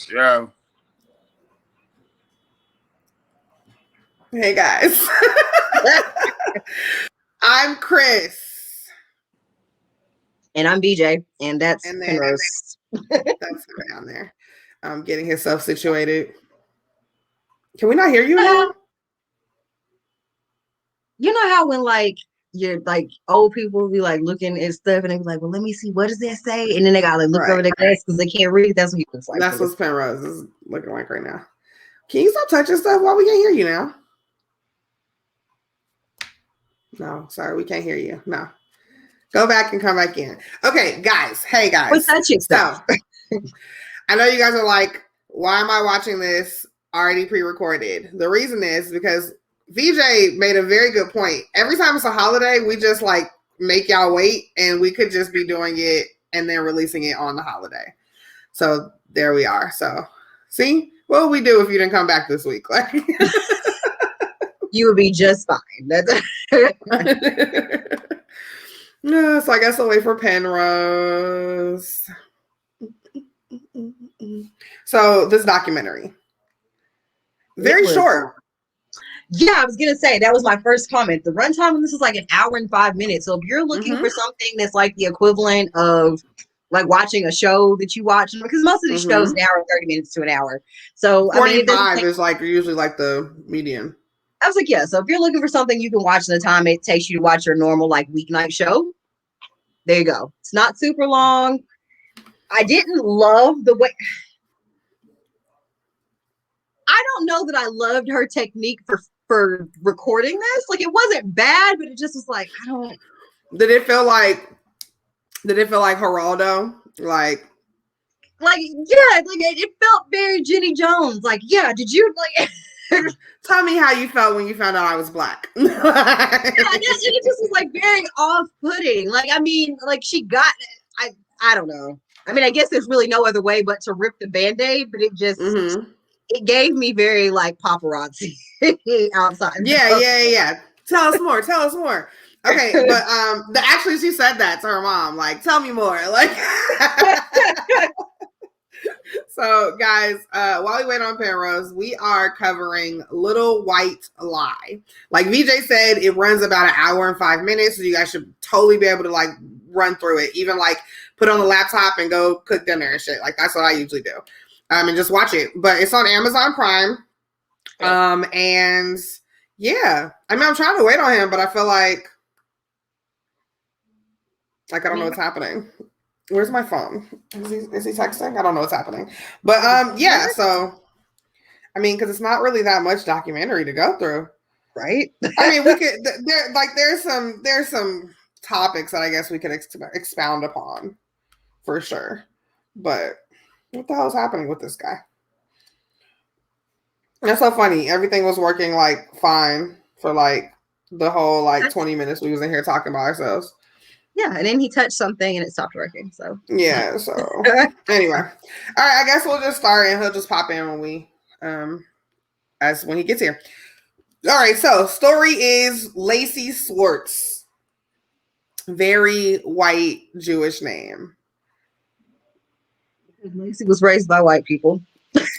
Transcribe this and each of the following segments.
Yeah. Hey guys. I'm Chris. And I'm BJ, and that's And then Penrose. that's him down there. Getting himself situated. Can we not hear you now? You know how when like you're like old people be like looking at stuff and they be like, well, let me see, what does that say? And then they gotta like look over their glasses because they can't read. That's what he looks like. That's what Penrose is looking like right now. Can you stop touching stuff while we can't hear you now? No, sorry, we can't hear you. No. Go back and come back in. Okay, guys. Hey guys. What's touching stuff? So, I know you guys are like, why am I watching this already pre-recorded? The reason is because VJ made a very good point. Every time it's a holiday, we just like make y'all wait, and we could just be doing it and then releasing it on the holiday. So there we are. So see, what would we do if you didn't come back this week? Like you would be just fine. No, so I guess I'll wait for Penrose. So this documentary, very short. Yeah, I was gonna say that was my first comment. The runtime on this is like an hour and 5 minutes. So if you're looking for something that's like the equivalent of like watching a show that you watch, because most of these shows an hour and 30 minutes to an hour. So 45 is like usually like the median. I was like, yeah. So if you're looking for something you can watch in the time it takes you to watch your normal like weeknight show, there you go. It's not super long. I didn't love the way. I don't know that I loved her technique for recording this. Like it wasn't bad, but it just was like, I don't. Did it feel like Geraldo? Like yeah, like it felt very Jenny Jones. Like, yeah, did you like tell me how you felt when you found out I was black? Yeah, it just was like very off-putting. Like, I mean, like she got I don't know. I mean, I guess there's really no other way but to rip the Band-Aid, but it just it gave me very like paparazzi outside. Yeah. Tell us more. Okay, but actually she said that to her mom, like, tell me more. Like so guys, while we wait on Penrose, we are covering Little White Lie. Like VJ said, it runs about an hour and 5 minutes, so you guys should totally be able to like run through it, even like put on the laptop and go cook dinner and shit. Like that's what I usually do. And just watch it. But it's on Amazon Prime. And yeah, I mean I'm trying to wait on him, but I feel like I don't know what's happening. Where's my phone? Is he texting? I don't know what's happening. But yeah, so I mean, because it's not really that much documentary to go through. Right? I mean, we could there's some topics that I guess we could expound upon for sure. But what the hell is happening with this guy? That's so funny. Everything was working like fine for like the whole like 20 minutes we was in here talking about ourselves. Yeah, and then he touched something and it stopped working. So yeah, so anyway. All right, I guess we'll just start and he'll just pop in when we when he gets here. All right, so story is Lacey Schwartz. Very white Jewish name. Lacey was raised by white people.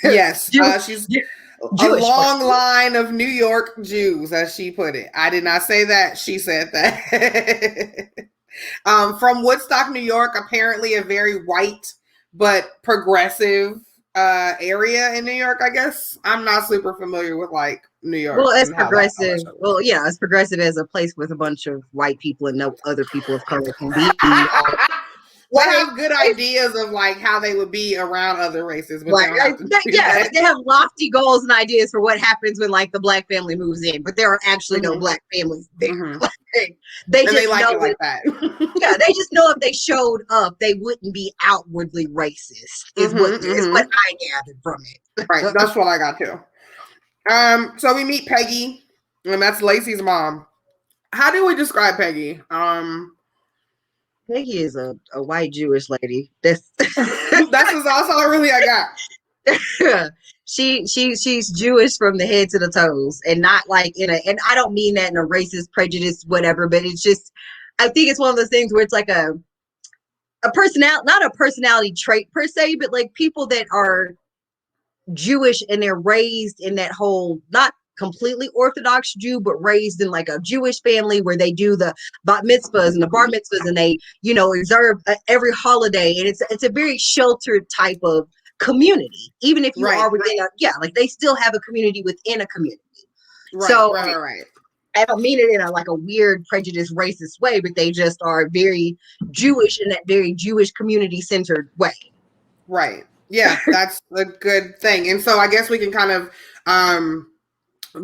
Yes, she's a long line of New York Jews, as she put it. I did not say that. She said that. From Woodstock, New York, apparently a very white but progressive area in New York, I guess. I'm not super familiar with like New York. Well, as progressive. Well, yeah, as progressive as a place with a bunch of white people and no other people of color can be. They have good ideas of like how they would be around other races, but they have lofty goals and ideas for what happens when like the black family moves in, but there are actually no black families there. They just like know it like that. Yeah, they just know if they showed up, they wouldn't be outwardly racist. Is what I gathered from it. Right, that's what I got too. So we meet Peggy, and that's Lacey's mom. How do we describe Peggy? Peggy is a white Jewish lady. That's also really I got. She's Jewish from the head to the toes, and not like and I don't mean that in a racist, prejudice, whatever, but it's just I think it's one of those things where it's like a personality, not a personality trait per se, but like people that are Jewish and they're raised in that whole, not completely Orthodox Jew, but raised in like a Jewish family where they do the bat mitzvahs and the bar mitzvahs and they, observe every holiday. And it's a very sheltered type of community, even if you are within like they still have a community within a community. Right. I don't mean it in a weird, prejudiced, racist way, but they just are very Jewish in that very Jewish community-centered way. Right. Yeah, that's a good thing. And so I guess we can kind of,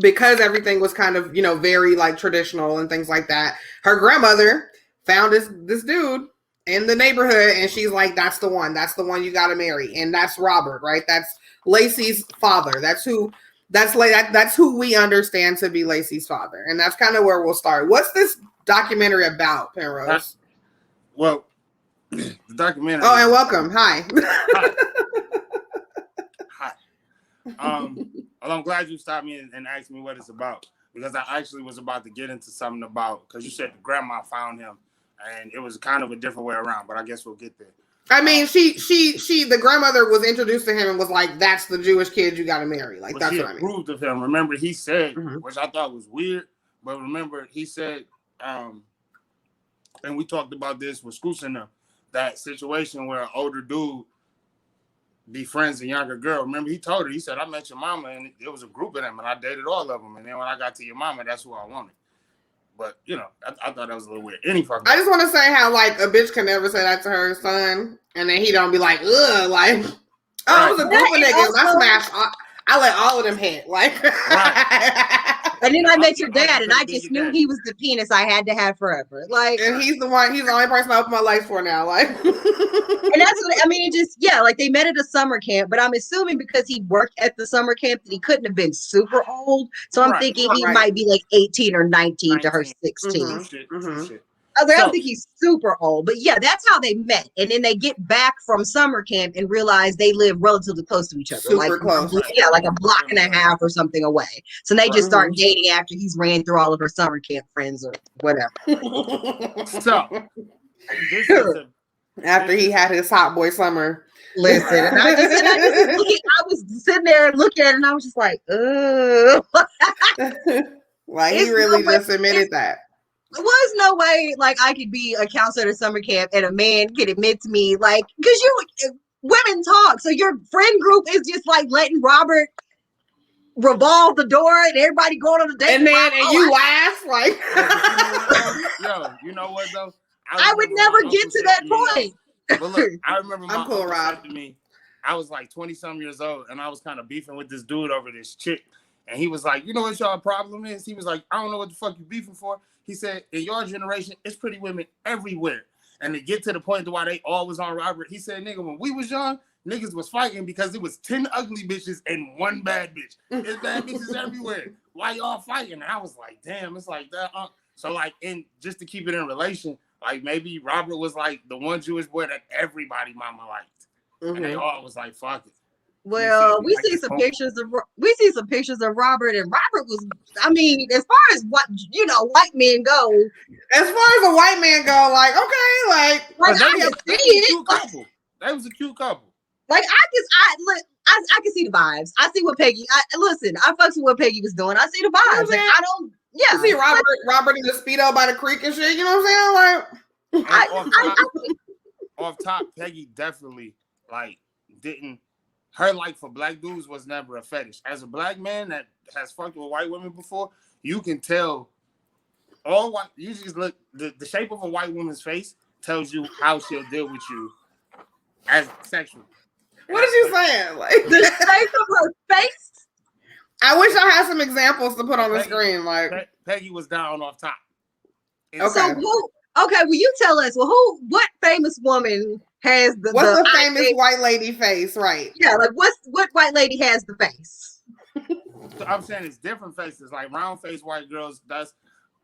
because everything was kind of, very traditional and things like that, her grandmother found this dude in the neighborhood and she's like, that's the one you got to marry. And that's Robert, right? That's Lacey's father. That's who we understand to be Lacey's father. And that's kind of where we'll start. What's this documentary about, Penrose? Well, the documentary. Oh, and welcome. Hi. Hi. Well, I'm glad you stopped me and asked me what it's about, because I actually was about to get into something about, because you said the grandma found him and it was kind of a different way around, but I guess we'll get there. I mean, the grandmother was introduced to him and was like, that's the Jewish kid you got to marry. Like, that's what I mean. Approved of him. Remember, he said, which I thought was weird, but remember, he said, and we talked about this with Scoots and them, that situation where an older dude befriends a younger girl. Remember, he told her, he said, I met your mama, and it was a group of them, and I dated all of them. And then when I got to your mama, that's who I wanted. But, I thought that was a little weird. I just want to say how, a bitch can never say that to her son, and then he don't be like, ugh, like, it was a group of niggas. I smashed, I let all of them hit, like. Right. And then I met your dad, and I just knew he was the penis I had to have forever. Like, and he's the only person I open my life for now, like. And that's what, it just, they met at a summer camp, but I'm assuming because he worked at the summer camp that he couldn't have been super old. So I'm thinking he might be 18 or 19 to her 16. I don't think he's super old, but that's how they met. And then they get back from summer camp and realize they live relatively close to each other. Super close. Yeah, like a block and a half or something away. So they just start dating after he's ran through all of her summer camp friends or whatever. So, this is after he had his hot boy summer. Listen, and I was sitting there looking at it and I was just like, ugh. Like, he really just admitted that. There was no way, I could be a counselor at a summer camp and a man could admit to me, because women talk. So your friend group is just letting Robert revolve the door and everybody going on a date. And then you laugh, Yo, you know what, though? I would never get to that point. But look, I remember my uncle said to me, I was 20-some years old, and I was kind of beefing with this dude over this chick. And he was like, you know what y'all problem is? He was like, I don't know what the fuck you beefing for. He said, in your generation, it's pretty women everywhere. And to get to the point to why they all was on Robert, he said, nigga, when we was young, niggas was fighting because it was 10 ugly bitches and one bad bitch. There's bad bitches everywhere. Why y'all fighting? And I was like, damn, it's like that. So in just to keep it in relation, maybe Robert was the one Jewish boy that everybody mama liked. And they all was like, fuck it. Well, we see some pictures of Robert, and Robert was, as far as white men go. As far as a white man go, I can see it. That was a cute couple. I can see the vibes. I see what Peggy. I fucks with what Peggy was doing. I see the vibes. I don't. Yeah. You see Robert in the Speedo by the creek and shit. You know what I'm saying? Off top, Peggy definitely didn't. Her for black dudes was never a fetish. As a black man that has fucked with white women before, you can tell all white. You just look the shape of a white woman's face tells you how she'll deal with you as sexual. What is you saying? The shape of her face. I wish I had some examples to put on the screen. Peggy was down off top. Okay. So will you tell us? Well, what famous woman has what's the famous white lady face, right? Yeah, what white lady has the face? So I'm saying it's different faces. Round face white girls,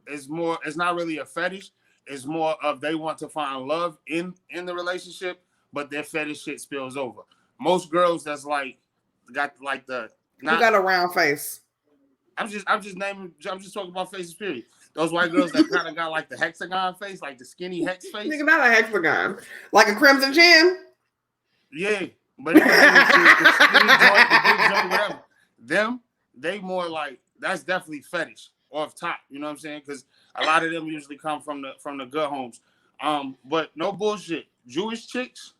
it's not really a fetish. It's more of they want to find love in the relationship, but their fetish shit spills over. Most girls that's got the you got a round face. I'm just talking about faces, period. Those white girls that kind of got the hexagon face, the skinny hex face. Think about a hexagon, like a crimson chin. Yeah, but it was the skinny joint, the big they more like that's definitely fetish off top. You know what I'm saying? Because a lot of them usually come from the good homes. But no bullshit. Jewish chicks,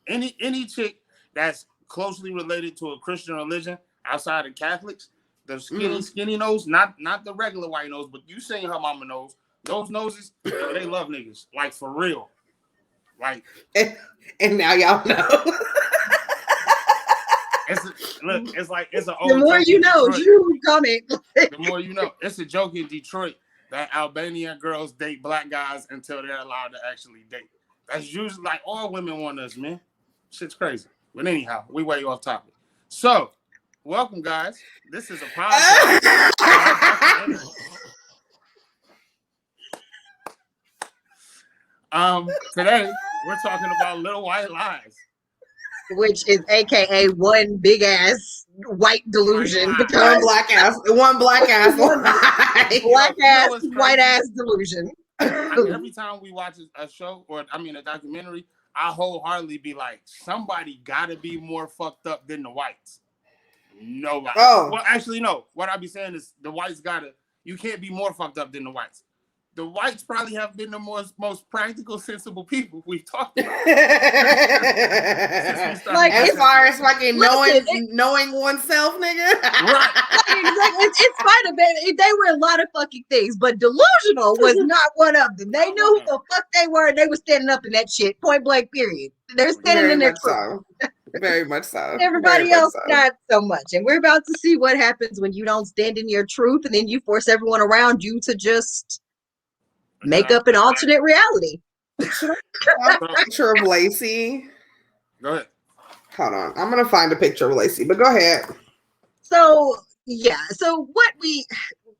any chick that's closely related to a Christian religion outside of Catholics, the skinny nose, not the regular white nose, but you seen her mama nose. Those noses, they love niggas, like for real. Like, and now y'all know. It's like it's an old. The more you know, you comment. The more you know. It's a joke in Detroit that Albanian girls date black guys until they're allowed to actually date. That's usually like all women want us, man. Shit's crazy. But anyhow, we way off topic. So, welcome, guys. This is a podcast. Today we're talking about Little White Lies, which is AKA one big ass white delusion. One black ass white ass delusion. Every time we watch a show or a documentary, I wholeheartedly be like, somebody gotta be more fucked up than the whites. Nobody. Oh. Well, actually, no. What I be saying is the whites you can't be more fucked up than the whites. The whites probably have been the most practical, sensible people we've talked about. Like as far as fucking knowing oneself, nigga. Right. Exactly. It's fine. They were a lot of fucking things, but delusional was not one of them. They knew who the fuck they were, and they were standing up in that shit. Point blank. Period. They're standing in their truth. Very much so. Everybody else not so much. And we're about to see what happens when you don't stand in your truth, and then you force everyone around you to just make up an alternate reality. Picture of Lacey. Go ahead. Hold on. I'm going to find a picture of Lacey, but go ahead. So, yeah. So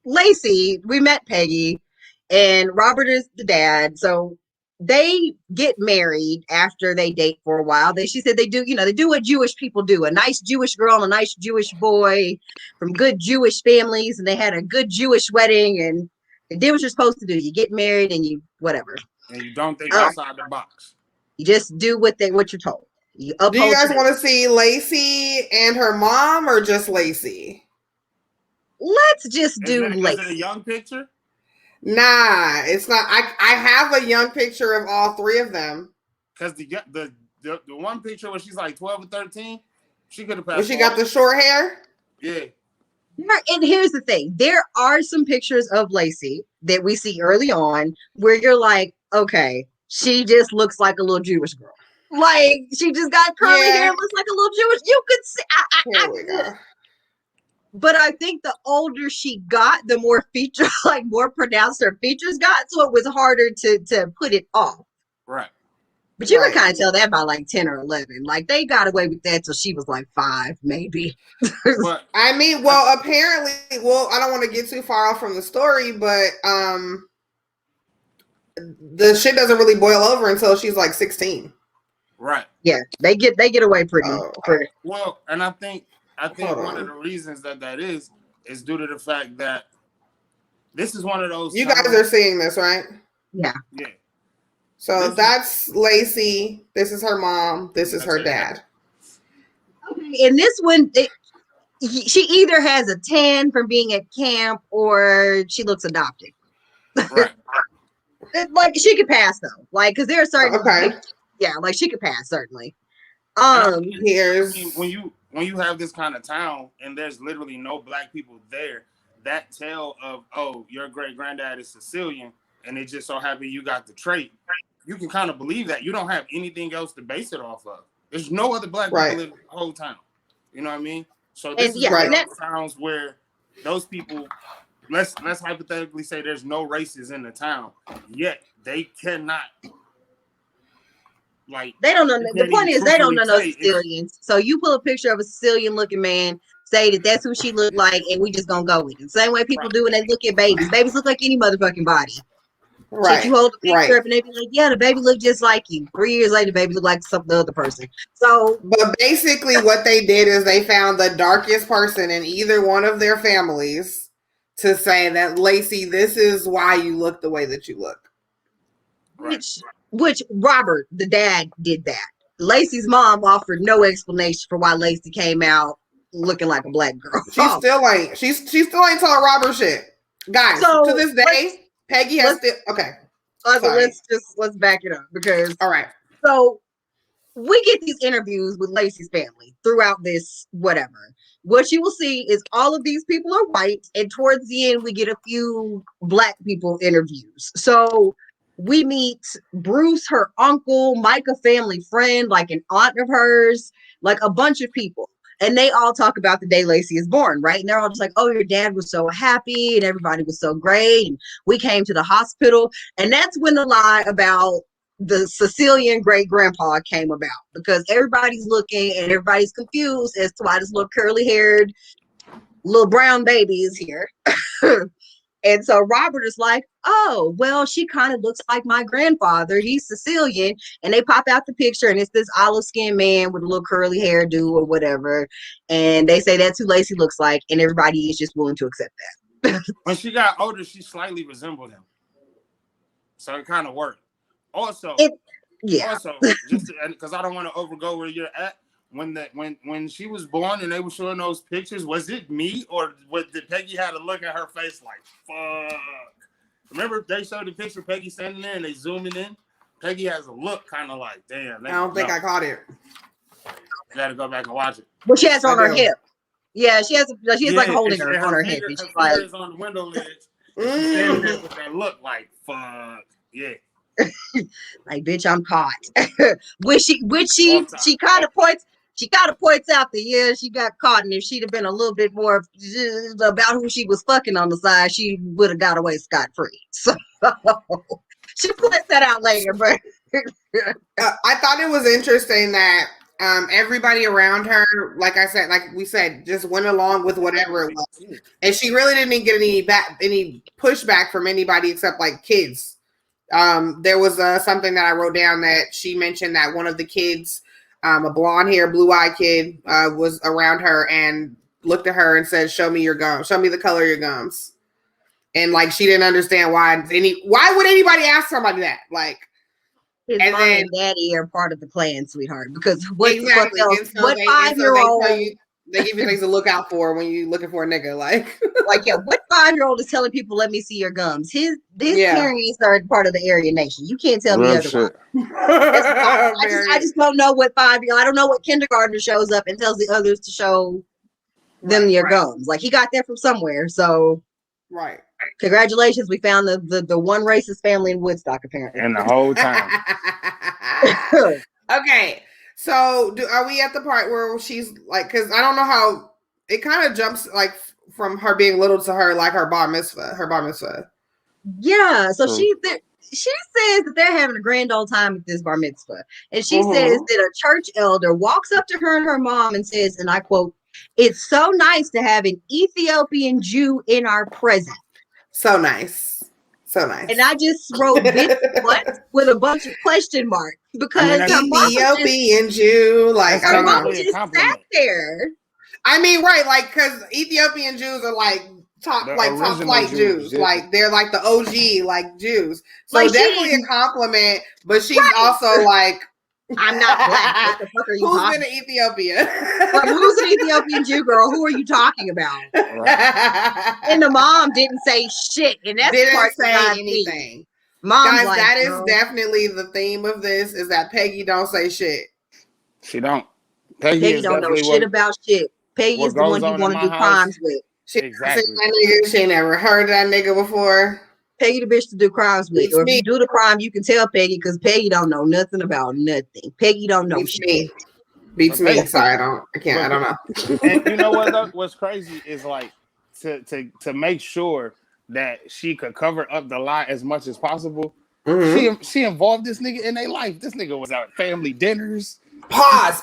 Lacey, we met Peggy, and Robert is the dad. So they get married after they date for a while. She said they do what Jewish people do. A nice Jewish girl and a nice Jewish boy from good Jewish families, and they had a good Jewish wedding, and they did what you're supposed to do. You get married and you whatever. And you don't think outside the box. You just do what you're told. Do you guys want to see Lacey and her mom or just Lacey? Let's just do Lacey. Is it a young picture? Nah, it's not. I have a young picture of all three of them. Because the one picture where she's like 12 or 13, she could have passed. When she got the short hair? Yeah. And here's the thing. There are some pictures of Lacey that we see early on where you're like, okay, she just looks like a little Jewish girl. Like, she just got curly hair and looks like a little Jewish. You could see. But I think the older she got, the more more pronounced her features got. So it was harder to put it off. Right. But you can kind of tell that by like 10 or 11. Like, they got away with that till she was like 5, maybe. Apparently, I don't want to get too far off from the story, but the shit doesn't really boil over until she's like 16. Right. Yeah, they get away pretty. Well, and I think one of the reasons that is due to the fact that this is one of those. You guys are seeing this, right? Yeah. Yeah. So that's Lacey. This is her mom. This is her dad. Okay, and this one, she either has a tan from being at camp or she looks adopted. Right. Like, she could pass though. Like, because there are certain. Yeah, like she could pass certainly. Here's when you have this kind of town and there's literally no black people there, that tale of your great granddad is Sicilian and it just so happened you got the trait. You can kind of believe that. You don't have anything else to base it off of. There's no other black people in the whole town. You know what I mean? So this is one of those towns where those people, let's hypothetically say there's no races in the town, yet they cannot. Like, they don't know. The point is, they don't know no Sicilians. So you pull a picture of a Sicilian-looking man, say that's who she looked like, and we just gonna go with it. Same way people do when they look at babies. Babies look like any motherfucking body. Right. So you hold the picture up and they be like, yeah, the baby looked just like you. 3 years later, the baby looked like the other person. So, but basically what they did is they found the darkest person in either one of their families to say that, Lacey, this is why you look the way that you look. Which Robert, the dad, did that. Lacey's mom offered no explanation for why Lacey came out looking like a black girl. She still ain't told Robert shit. Guys, So, to this day, Peggy has still okay. Let's back it up because all right. So we get these interviews with Lacey's family throughout this whatever. What you will see is all of these people are white, and towards the end, we get a few black people interviews. So we meet Bruce, her uncle, Mike, a family friend, like an aunt of hers, like a bunch of people. And they all talk about the day Lacey is born, right? And they're all just like, oh, your dad was so happy and everybody was so great. And we came to the hospital. And that's when the lie about the Sicilian great grandpa came about, because everybody's looking and everybody's confused as to why this little curly haired little brown baby is here. And so Robert is like, oh, well, she kind of looks like my grandfather. He's Sicilian. And they pop out the picture and it's this olive skinned man with a little curly hairdo or whatever. And they say that's who Lacey looks like. And everybody is just willing to accept that. When she got older, she slightly resembled him. So it kind of worked. Also, just because I don't want to overgo where you're at, when she was born and they were showing those pictures, was it me or did Peggy had a look at her face like fuck? Remember they showed the picture of Peggy standing there and they zooming in. Peggy has a look kind of like damn. I don't think I caught it. You gotta go back and watch it. Well, she has it on her hip. Yeah, she has like holding her on her hip. And she's like on the window ledge. She's standing there with that look like fuck. Yeah. Like, bitch, I'm caught. which she kind of points out that yeah, she got caught, and if she'd have been a little bit more about who she was fucking on the side, she would have got away scot-free. So she points that out later, but I thought it was interesting that everybody around her, like we said, just went along with whatever it was, and she really didn't get any pushback from anybody except like kids. There was something that I wrote down that she mentioned that one of the kids, a blonde hair, blue eyed kid, was around her and looked at her and said, "Show me your gums. Show me the color of your gums." And like she didn't understand why would anybody ask somebody that? Like his mom and daddy are part of the plan, sweetheart. Because what 5-year-old? They give you things to look out for when you're looking for a nigga. Like yeah, what 5-year-old is telling people, let me see your gums? His parents are part of the Aryan Nation. You can't tell me otherwise. I just don't know what 5-year-old. I don't know what kindergartner shows up and tells the others to show them your gums. Like he got that from somewhere. So congratulations, we found the one racist family in Woodstock apparently. And the whole time. Okay. So are we at the part where she's like, because I don't know how it kind of jumps like from her being little to her like her bar mitzvah. Yeah. So she says that they're having a grand old time at this bar mitzvah, and she says that a church elder walks up to her and her mom and says, and I quote, "It's so nice to have an Ethiopian Jew in our presence." So nice. So nice. And I just wrote what with a bunch of question marks because Ethiopian Jew, like I don't know. Just sat there. I mean, right, like because Ethiopian Jews are like top flight Jews. Like they're like the OG like Jews. So like definitely a compliment, but she's also like, I'm not black. What the fuck are you Who's been to Ethiopia? Like, who's an Ethiopian Jew girl? Who are you talking about? Right. And the mom didn't say shit. And that's didn't say anything. Guys, like, that is definitely the theme of this, is that Peggy don't say shit. She don't. Peggy don't know shit about shit. Peggy is the one you want to do crimes with. Exactly. She ain't never heard of that nigga before. Peggy the bitch to do crimes with. Or if you do the crime, you can tell Peggy because Peggy don't know nothing about nothing. Peggy don't know shit. Beats me. Sorry, I can't. I don't know. And you know what? Though? What's crazy is like to make sure that she could cover up the lie as much as possible. Mm-hmm. She involved this nigga in their life. This nigga was out at family dinners. Pause.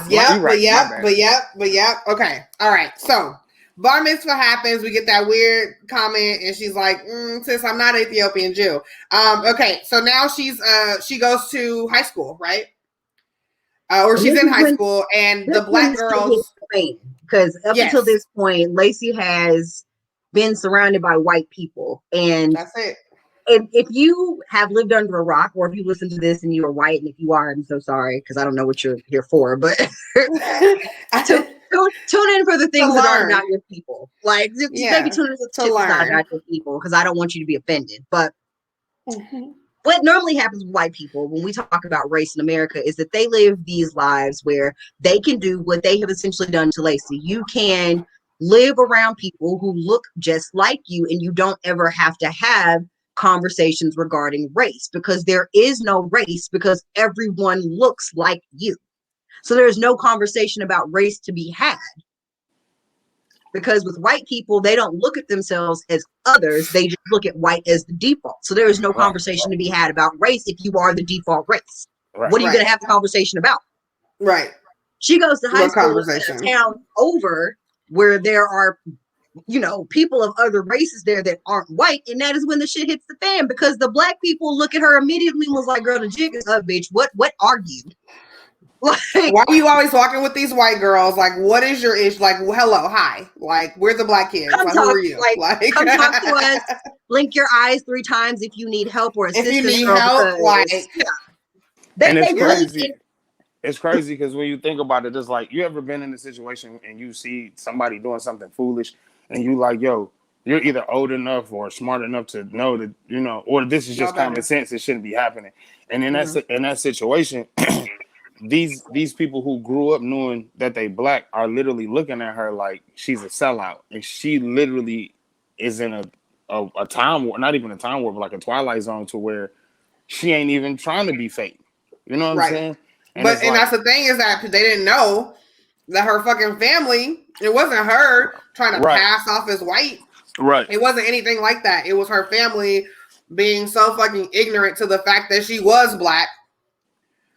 Yep, but yep. Okay. All right. So bar mitzvah happens. We get that weird comment, and she's like, "Sis, I'm not an Ethiopian Jew." Okay, so now she goes to high school, right? Or she's in high school, and the black girls. Because up until this point, Lacey has been surrounded by white people, and that's it. And if you have lived under a rock, or if you listen to this and you are white, and if you are, I'm so sorry because I don't know what you're here for, but Tune in for the things that aren't about your people. Like, maybe tune in for the shit that's not about your people, because I don't want you to be offended. But what normally happens with white people when we talk about race in America is that they live these lives where they can do what they have essentially done to Lacey. You can live around people who look just like you, and you don't ever have to have conversations regarding race, because there is no race, because everyone looks like you. So there's no conversation about race to be had. Because with white people, they don't look at themselves as others. They just look at white as the default. So there is no conversation to be had about race if you are the default race. Right. What are you going to have the conversation about? Right. She goes to high school in a town over where there are, people of other races there that aren't white. And that is when the shit hits the fan, because the black people look at her immediately and was like, girl, the jig is up, bitch. What are you? Like, why are you always walking with these white girls? Like, what is your issue? Like, hello, hi. Like, we're the black kids. Like, who are you? Like, come talk to us. Blink your eyes 3 times if you need help or assistance. If you need help, like, and it's crazy. It's crazy because when you think about it, it's like, you ever been in a situation and you see somebody doing something foolish, and you like, yo, you're either old enough or smart enough to know that, or this is just common sense. It shouldn't be happening. And in that situation. These people who grew up knowing that they black are literally looking at her like she's a sellout, and she literally is in a time war, not even a time war, but like a twilight zone, to where she ain't even trying to be fake. You know what I'm saying? And that's the thing, is that they didn't know that her fucking family, it wasn't her trying to pass off as white. Right. It wasn't anything like that. It was her family being so fucking ignorant to the fact that she was black.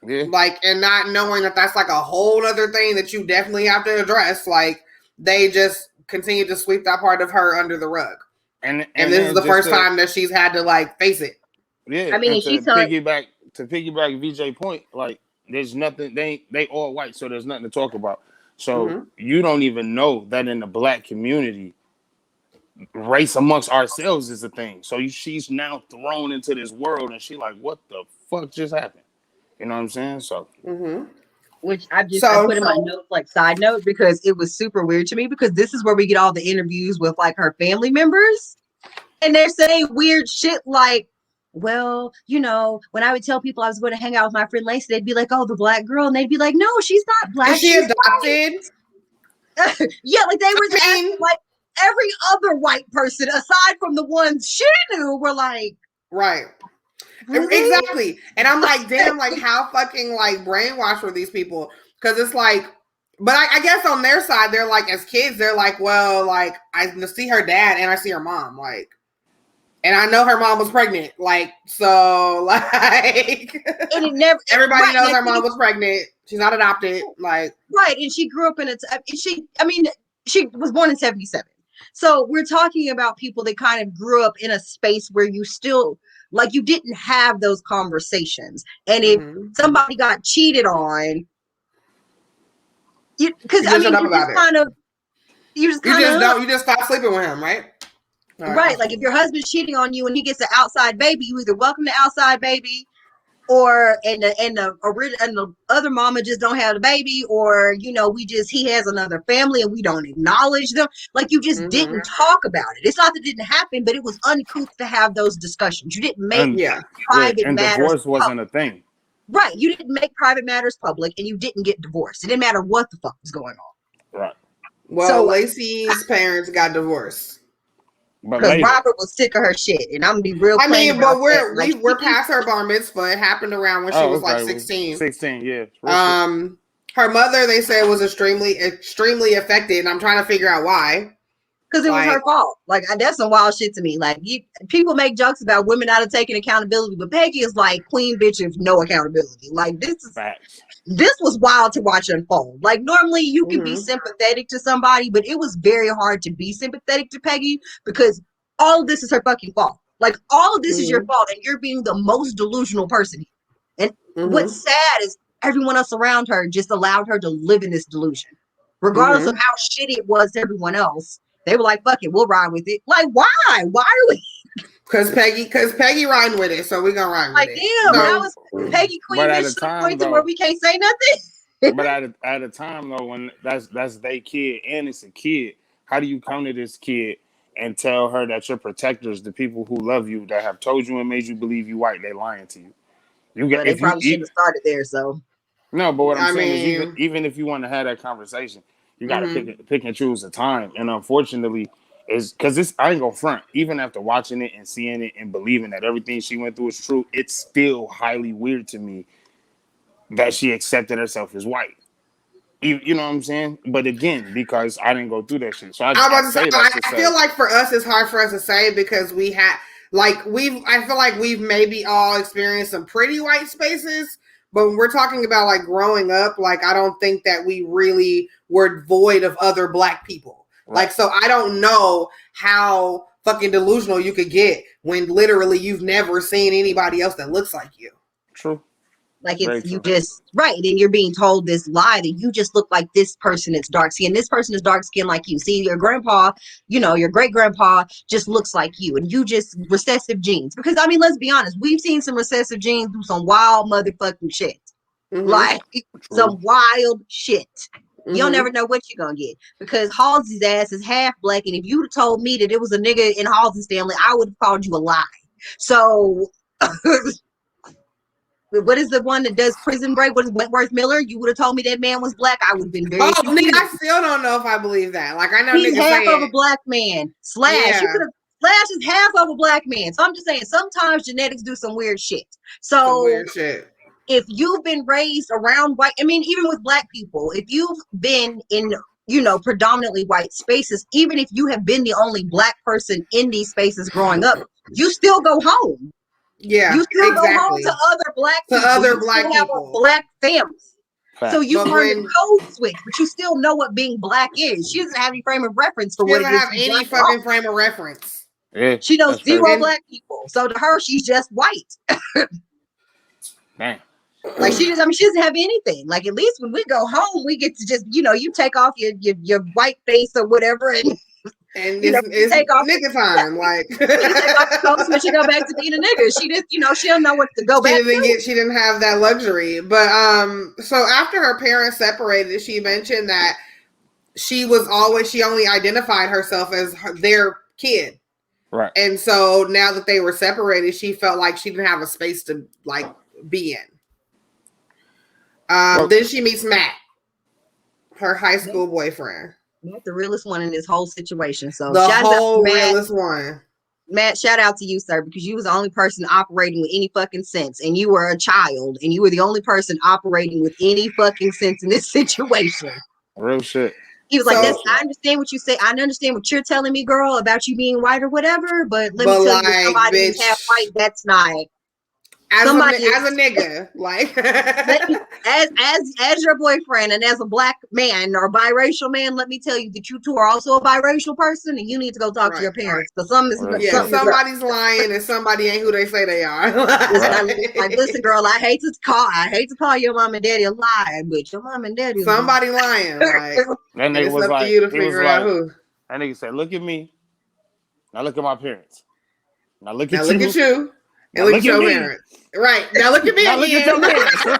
Yeah. Like, and not knowing that that's like a whole other thing that you definitely have to address. Like, they just continue to sweep that part of her under the rug. And this is the first time that she's had to like face it. Yeah. I mean, to piggyback VJ point, like, there's nothing, they all white, so there's nothing to talk about. So you don't even know that in the black community, race amongst ourselves is a thing. So she's now thrown into this world, and she like, what the fuck just happened? You know what I'm saying? So, which I put in my notes, like, side note, because it was super weird to me, because this is where we get all the interviews with like her family members, and they're saying weird shit like, well, when I would tell people I was going to hang out with my friend Lacey, they'd be like, oh, the black girl, and they'd be like, no, she's not black. Is she adopted? Yeah, like they were asking, like, every other white person aside from the ones she knew were like, right. Really? Exactly. And I'm like, damn, like, how fucking like brainwashed were these people? Because it's like, but I guess on their side, they're like, as kids, they're like, well, like, I see her dad and I see her mom, like, and I know her mom was pregnant, like, so, like, and it never, everybody knows her mom was pregnant. She's not adopted, like, right. And she grew up in she was born in 1977. So we're talking about people that kind of grew up in a space where you still, like, you didn't have those conversations. And if somebody got cheated on, you just stop sleeping with him, right? Right. Like, if your husband's cheating on you and he gets an outside baby, you either welcome the outside baby, or and the other mama just don't have the baby, or he has another family and we don't acknowledge them. Like, you just didn't talk about it. It's not that it didn't happen, but it was uncouth to have those discussions. You didn't make private matters. Divorce wasn't a thing. Right. You didn't make private matters public, and you didn't get divorced. It didn't matter what the fuck was going on. Right. Well, Lacey's parents got divorced. Because Robert was sick of her shit, and I'm gonna be real. I mean, but we're past her bar mitzvah. It happened around when she was like 16. 16, yeah. Her mother, they said, was extremely affected, and I'm trying to figure out why. Because it was her fault. Like, that's some wild shit to me. Like, people make jokes about women not taking accountability, but Peggy is like queen bitch of no accountability. Like, this was wild to watch unfold. Like, normally you can be sympathetic to somebody, but it was very hard to be sympathetic to Peggy, because all of this is her fucking fault. Like, all of this is your fault, and you're being the most delusional person here. And what's sad is everyone else around her just allowed her to live in this delusion. Regardless of how shitty it was to everyone else, they were like, fuck it, we'll ride with it. Like, why? Why are we? Because Peggy riding with it, so we're gonna ride with it. Like, damn, that was Peggy queen bitch to the point where we can't say nothing. But at a time though, when that's their kid and it's a kid, how do you come to this kid and tell her that your protectors, the people who love you, that have told you and made you believe you white, they lying to you? You Well, get they if you probably eat. shouldn't have started there. So No, but what I'm I saying is mean, even if you want to have that conversation, you got to mhm. pick and choose a time. And unfortunately, is because this I ain't gonna front. Even after watching it and seeing it and believing that everything she went through is true, it's still highly weird to me that she accepted herself as white. You know what I'm saying? But again, because I didn't go through that shit, so I I was about to say say, that to I feel say, like for us, it's hard for us to say because we have, like, I feel like we've maybe all experienced some pretty white spaces, but when we're talking about like growing up, like, I don't think that we really were void of other black people. right, Like, so I don't know how fucking delusional you could get when literally you've never seen anybody else that looks like you. true, like very it's you true. just right, and you're being told this lie that you just look like this person is dark skinned. This person is dark skinned like you. See, your grandpa, your great grandpa just looks like you, and you just recessive genes. Because I mean, let's be honest, we've seen some recessive genes do some wild motherfucking shit. Mm-hmm. Like True. some wild shit. You'll Mm-hmm. never know what you're gonna get because Halsey's ass is half black, and if you'd have told me that it was a nigga in Halsey's family, I would have called you a lie. So what is the one that does Prison Break? What is Wentworth Miller? You would have told me that man was black. I would have been very Oh, nigga, confused. I still don't know if I believe that. Like, I know He's niggas half say of a it. black man. Slash, Yeah. you could have. Slash is half of a black man. So I'm just saying, sometimes genetics do some weird shit. Some So weird shit. if you've been raised around white, I mean, even with black people, if you've been in, predominantly white spaces, even if you have been the only black person in these spaces growing up, you still go home. Yeah, You still go home exactly. to other black To people. other You black still have a people. black family. So Fact. you But learn the when code switch, but you still know what being black is. She doesn't have any frame of reference for she what doesn't it is have to be any black at all. fucking frame of reference. Yeah, She knows that's zero crazy. black people. So to her, she's just white. Damn. Like she doesn't have anything. Like at least when we go home, we get to just, you take off your white face or whatever, and And you it's take off nigga time. Like you take off the code switch and go back to being a nigga. She just, she don't know what to go back to. she didn't have that luxury. But so after her parents separated, she mentioned that she only identified herself as their kid. Right. And so now that they were separated, she felt like she didn't have a space to like be in. Then she meets Matt, her high school boyfriend. Matt, the realest one in this whole situation. So The shout out whole to Matt. realest one. Matt, shout out to you, sir, because you was the only person operating with any fucking sense, and you were a child, and you were the only person operating with any fucking sense in this situation. Real shit. He was like, I understand what you say. I understand what you're telling me, girl, about you being white or whatever, but let me tell you, somebody who's half white, that's not. As a nigga, like as your boyfriend and as a black man or biracial man, let me tell you that you two are also a biracial person, and you need to go talk to your parents. Because somebody's lying and somebody ain't who they say they are. Like, listen, girl, I hate to call your mom and daddy a liar, but your mom and daddy somebody lying. Like, that nigga was up like, to you to figure out who. That nigga said, "Look at me. Now look at my parents. Now look at you. And look at your me. parents. Right. Now look at me. Now look at your parents. Now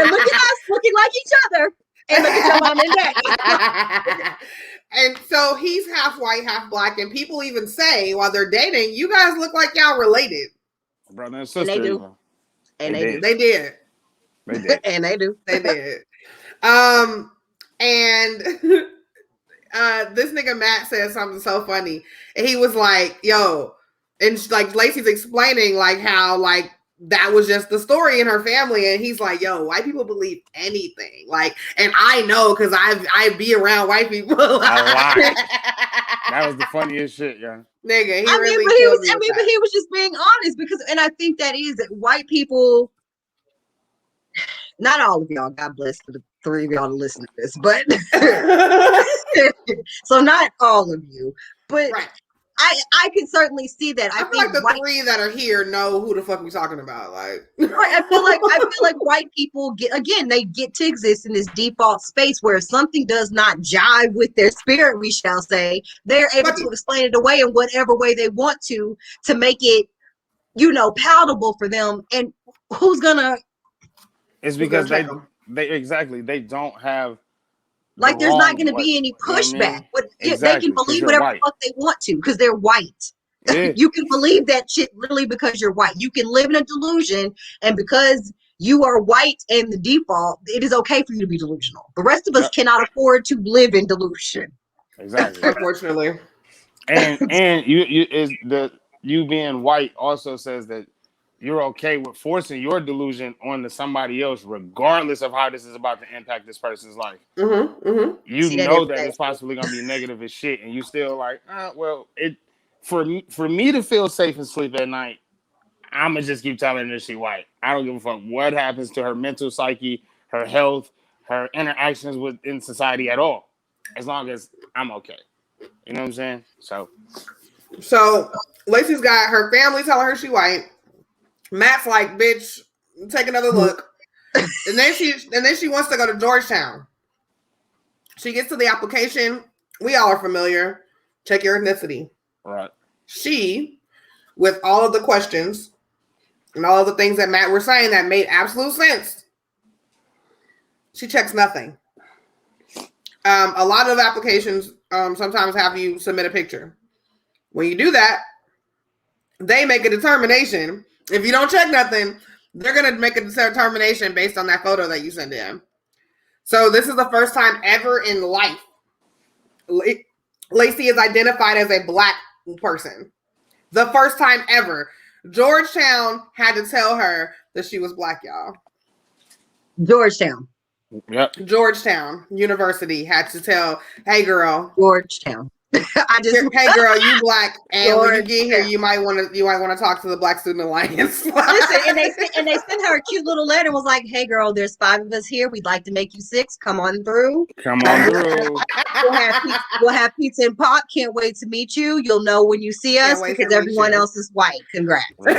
look at us looking like each other. And look at your mom and daddy. And so he's half white, half black. And people even say while they're dating, you guys look like y'all related. Brother and sister. And they do. And they did. They did. And they do. They did. And this nigga Matt said something so funny. And he was like, yo, and like Lacey's explaining like how like that was just the story in her family, and he's like, yo, white people believe anything. Like, and I know because I be around white people. A lot. That was the funniest shit, yeah. Nigga, but he was just being honest because, and I think that is that white people, not all of y'all, God bless the three of y'all to listen to this, but so not all of you, but right. I can certainly see that. I feel like the three that are here know who the fuck we talking about. Like, right, I feel like white people they get to exist in this default space where if something does not jive with their spirit, we shall say, they're able to explain it away in whatever way they want to make it, palatable for them. And who's gonna? It's because They don't have like there's not going to way. be any pushback. You know what I mean? But Exactly, they can 'cause believe you're whatever white. the fuck they want to because they're white. Yeah. You can believe that shit literally because you're white. You can live in a delusion, and because you are white in the default, it is okay for you to be delusional. The rest of us cannot afford to live in delusion. Exactly. Unfortunately. And you being white also says that you're okay with forcing your delusion onto somebody else, regardless of how this is about to impact this person's life. You know that it's possibly gonna be negative as shit, and you still like, well, for me to feel safe and sleep at night, I'ma just keep telling her she white. I don't give a fuck what happens to her mental psyche, her health, her interactions in society at all, as long as I'm okay. You know what I'm saying? So Lacey's got her family telling her she white. Matt's like, bitch, take another look. and then she wants to go to Georgetown. She gets to the application. We all are familiar. Check your ethnicity. Right. She, with all of the questions and all of the things that Matt were saying that made absolute sense, she checks nothing. A lot of applications sometimes have you submit a picture. When you do that, they make a determination. If you don't check nothing, they're going to make a determination based on that photo that you send in. So this is the first time ever in life Lacey is identified as a black person. The first time ever. Georgetown had to tell her that she was black, y'all. Georgetown. Yep. Georgetown University had to tell, hey girl. Georgetown. Hey girl, you black, and when you get here, you might want to talk to the Black Student Alliance. Listen, and they sent her a cute little letter and was like, "Hey girl, there's 5 of us here. We'd like to make you 6. Come on through. We'll have pizza and pop. Can't wait to meet you. You'll know when you see us because everyone else is white. Congrats. We'll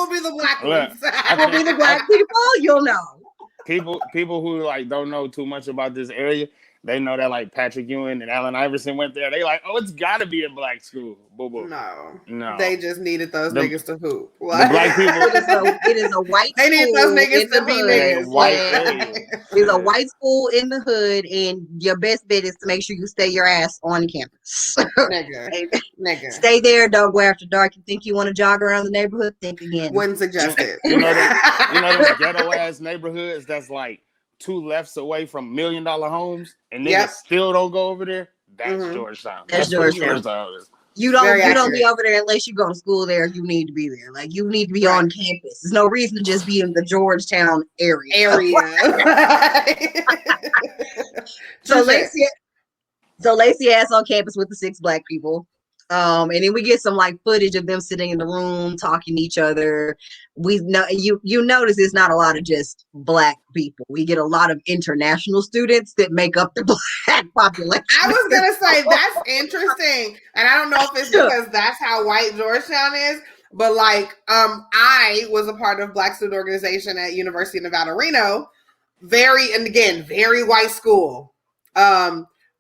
be the black ones. We'll be the black people. You'll know." People who like don't know too much about this area, they know that like Patrick Ewing and Allen Iverson went there. They like, oh, it's got to be a black school. Boo boo. No. They just needed those niggas to hoop. The black people. It is a white. They need those niggas to be niggas. It's a white school in the hood, and your best bet is to make sure you stay your ass on campus. Nigga. Stay there. Don't go after dark. You think you want to jog around the neighborhood? Think again. Wouldn't suggest it. You know the ghetto ass neighborhoods that's like 2 lefts away from $1 million homes, and niggas still don't go over there. That's Georgetown. That's Georgetown. You don't be over there unless you go to school there. You need to be there. Like you need to be on campus. There's no reason to just be in the Georgetown area. So Lacey ass on campus with the 6 black people. And then we get some like footage of them sitting in the room talking to each other. We know you notice it's not a lot of just black people. We get a lot of international students that make up the black population. I was gonna say that's interesting, and I don't know if it's because that's how white Georgetown is, but like I was a part of Black Student Organization at University of Nevada, Reno. Very white school.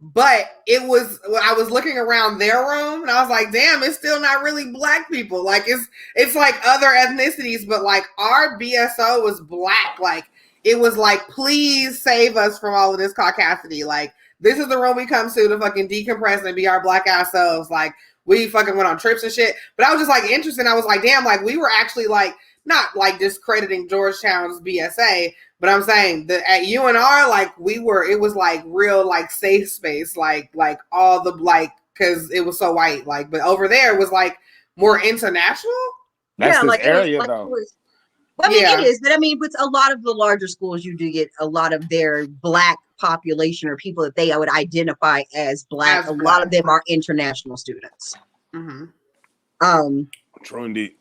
But I was looking around their room and I was like, damn, it's still not really black people. Like it's like other ethnicities, but like our BSO was black. Like it was like, please save us from all of this caucasity. Like this is the room we come to fucking decompress and be our black ass selves. Like we fucking went on trips and shit. But I was just like interested. I was like, damn, like we were actually like, not like discrediting Georgetown's BSA, but I'm saying that at UNR, like it was like real like safe space, like all the because it was so white, like, but over there it was like more international. That's this like area though. It is, but I mean, with a lot of the larger schools, you do get a lot of their black population or people that they would identify as black. A lot of them are international students. True indeed.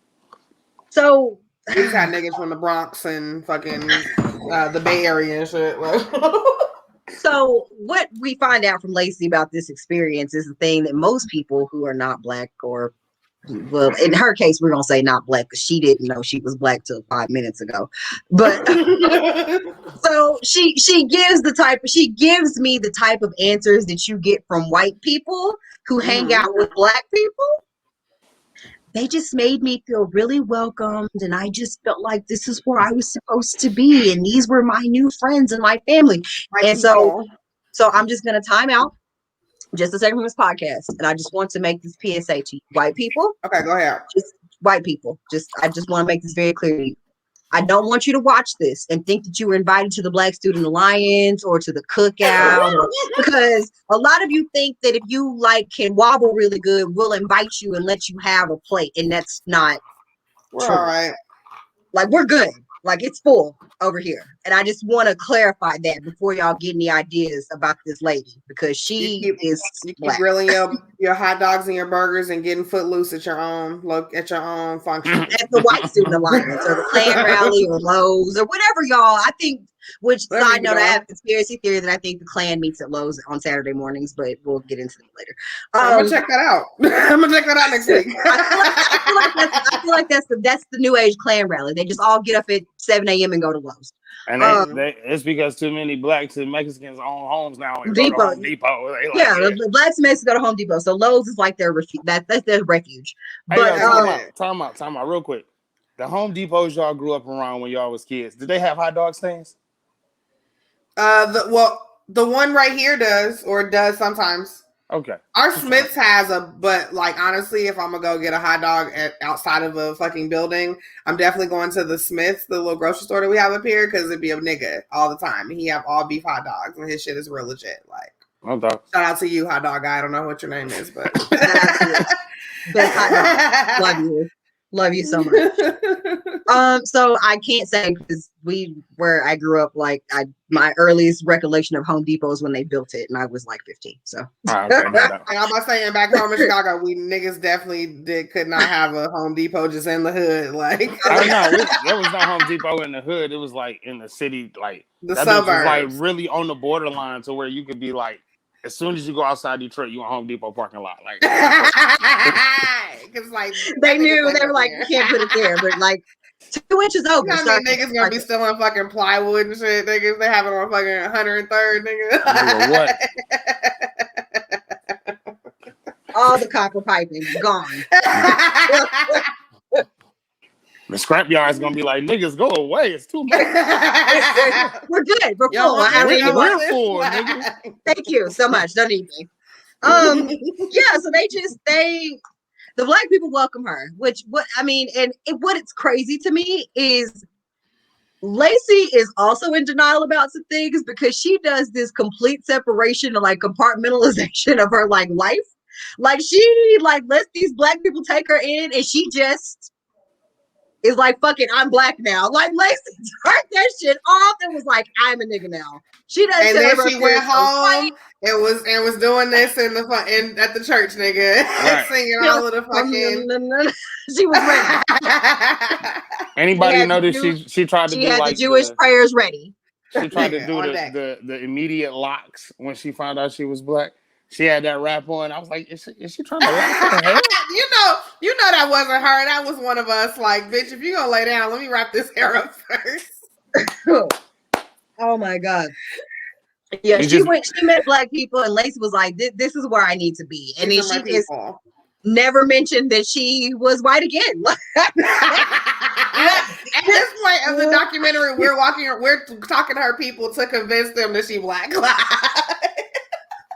So we've had niggas from the Bronx and fucking the Bay Area and shit. So what we find out from Lacey about this experience is the thing that most people who are not black, or well, in her case, we're gonna say not black because she didn't know she was black till 5 minutes ago. But so she gives me the type of answers that you get from white people who hang out with black people. they just made me feel really welcomed, and I just felt like this is where I was supposed to be, and these were my new friends and my family. And so I'm just gonna time out just a second from this podcast, and I just want to make this PSA to you, white people. Okay, go ahead. Just white people. I just want to make this very clear to you. I don't want you to watch this and think that you were invited to the Black Student Alliance or to the cookout, because a lot of you think that if you like can wobble really good, we'll invite you and let you have a plate, and that's not We're true. all right. Like, we're good. Like, it's full over here. And I just want to clarify that before y'all get any ideas about this lady, because she is you Black. keep grilling your hot dogs and your burgers and getting footloose at your own function. At the White Student Alliance or the Klan rally or Lowe's or whatever, y'all. I think, which Whatever side note, I have a conspiracy theory that I think the Klan meets at Lowe's on Saturday mornings, but we'll get into that later. I'm gonna check that out. I'm gonna check that out next week. I feel like that's the new age Klan rally. They just all get up at 7 a.m. and go to Lowe's. And it's because too many Blacks and Mexicans own homes now and go to Home Depot. The Blacks and Mexicans go to Home Depot, so Lowe's is like their refuge. That's their refuge. But time out, real quick. The Home Depots y'all grew up around when y'all was kids, did they have hot dog stands? The one right here does sometimes. Okay. Our Smith's has but like honestly, if I'm gonna go get a hot dog outside of a fucking building, I'm definitely going to the Smith's, the little grocery store that we have up here, because it'd be a nigga all the time. He have all beef hot dogs, and his shit is real legit. Like, shout out to you, hot dog guy. I don't know what your name is, but best hot dog. Love you so much. So I can't say, because where I grew up, like my earliest recollection of Home Depot is when they built it, and I was like 15. So, and I'm not saying back home in Chicago, we niggas definitely could not have a Home Depot just in the hood. Like, I don't know, there was no Home Depot in the hood. It was like in the city, like the suburbs, was like really on the borderline to where you could be like, as soon as you go outside Detroit, you in Home Depot parking lot. Like, because like they knew, they were like, you can't put it there, but like 2 inches over. You know, niggas gonna be stealing fucking plywood and shit. Niggas, they have it on fucking 103rd, nigga. What? All the copper piping gone. The scrapyard is gonna be like, niggas, go away. It's too much. We're good. We're full. We're full, nigga. Thank you so much. Don't need me. Yeah. So the Black people welcome her. What it's crazy to me is Lacey is also in denial about some things, because she does this complete separation and like compartmentalization of her like life. Like, she like lets these Black people take her in, and she just is like, fuck it, I'm Black now. Like, Lacey turned that shit off and was like, I'm a nigga now. She doesn't. And then she went home and was doing this at the church, nigga, right. Singing all of the fucking. She was ready. Anybody notice she tried to do like the Jewish prayers ready. She tried to do the immediate locks when she found out she was Black. She had that rap on. I was like, is she trying to rap her hair? You know that wasn't her. That was one of us. Like, bitch, if you're gonna lay down, let me wrap this hair up first. Oh my God. Yeah, she met Black people, and Lacey was like, this is where I need to be. And then she just never mentioned that she was white again. At this point of the documentary, we're talking to her people to convince them that she Black.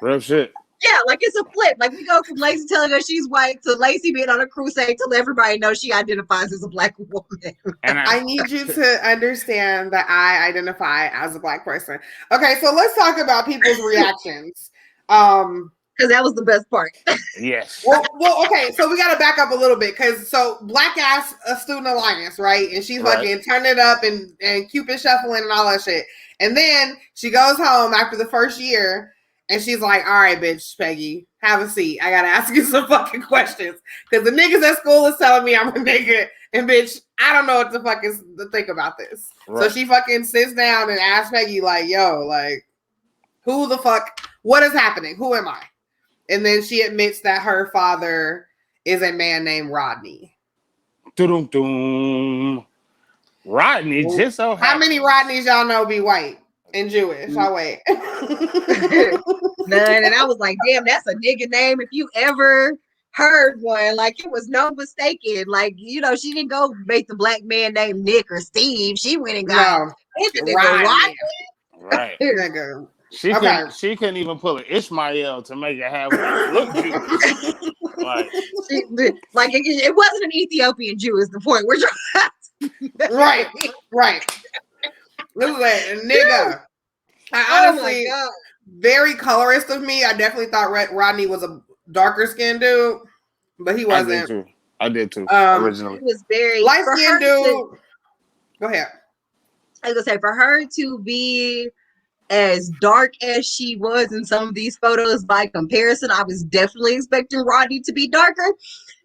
Real shit. Yeah, like it's a flip. Like, we go from Lacey telling her she's white to Lacey being on a crusade to let everybody know she identifies as a Black woman. And I need you to understand that I identify as a Black person. Okay, so let's talk about people's reactions. Because that was the best part. Yes. Well, okay, so we got to back up a little bit, because Black ass a Student Alliance, right? And she's fucking turning it up and Cupid shuffling and all that shit. And then she goes home after the first year. And she's like, all right, bitch, Peggy, have a seat. I got to ask you some fucking questions. Because the niggas at school is telling me I'm a nigga. And bitch, I don't know what to fucking think about this. Right. So she fucking sits down and asks Peggy, like, yo, like, who the fuck, what is happening? Who am I? And then she admits that her father is a man named Rodney. Doo-dum-dum. Rodney, just so how many Rodneys y'all know be white and Jewish? I'll wait. None. And I was like, damn, that's a nigga name. If you ever heard one. Like it was no mistaken. Like, you know, she didn't go make the black man named Nick or Steve. She went and got the nigga Rodney. Right. Nigga. She couldn't even pull an Ishmael to make it have look Jewish. Like it wasn't an Ethiopian Jew is the point. We're trying. Right. This is a nigga. I honestly, very colorist of me. I definitely thought Rodney was a darker skinned dude, but he wasn't. I did too. Originally, he was very light skinned dude. Go ahead. I was gonna say, for her to be as dark as she was in some of these photos by comparison, I was definitely expecting Rodney to be darker.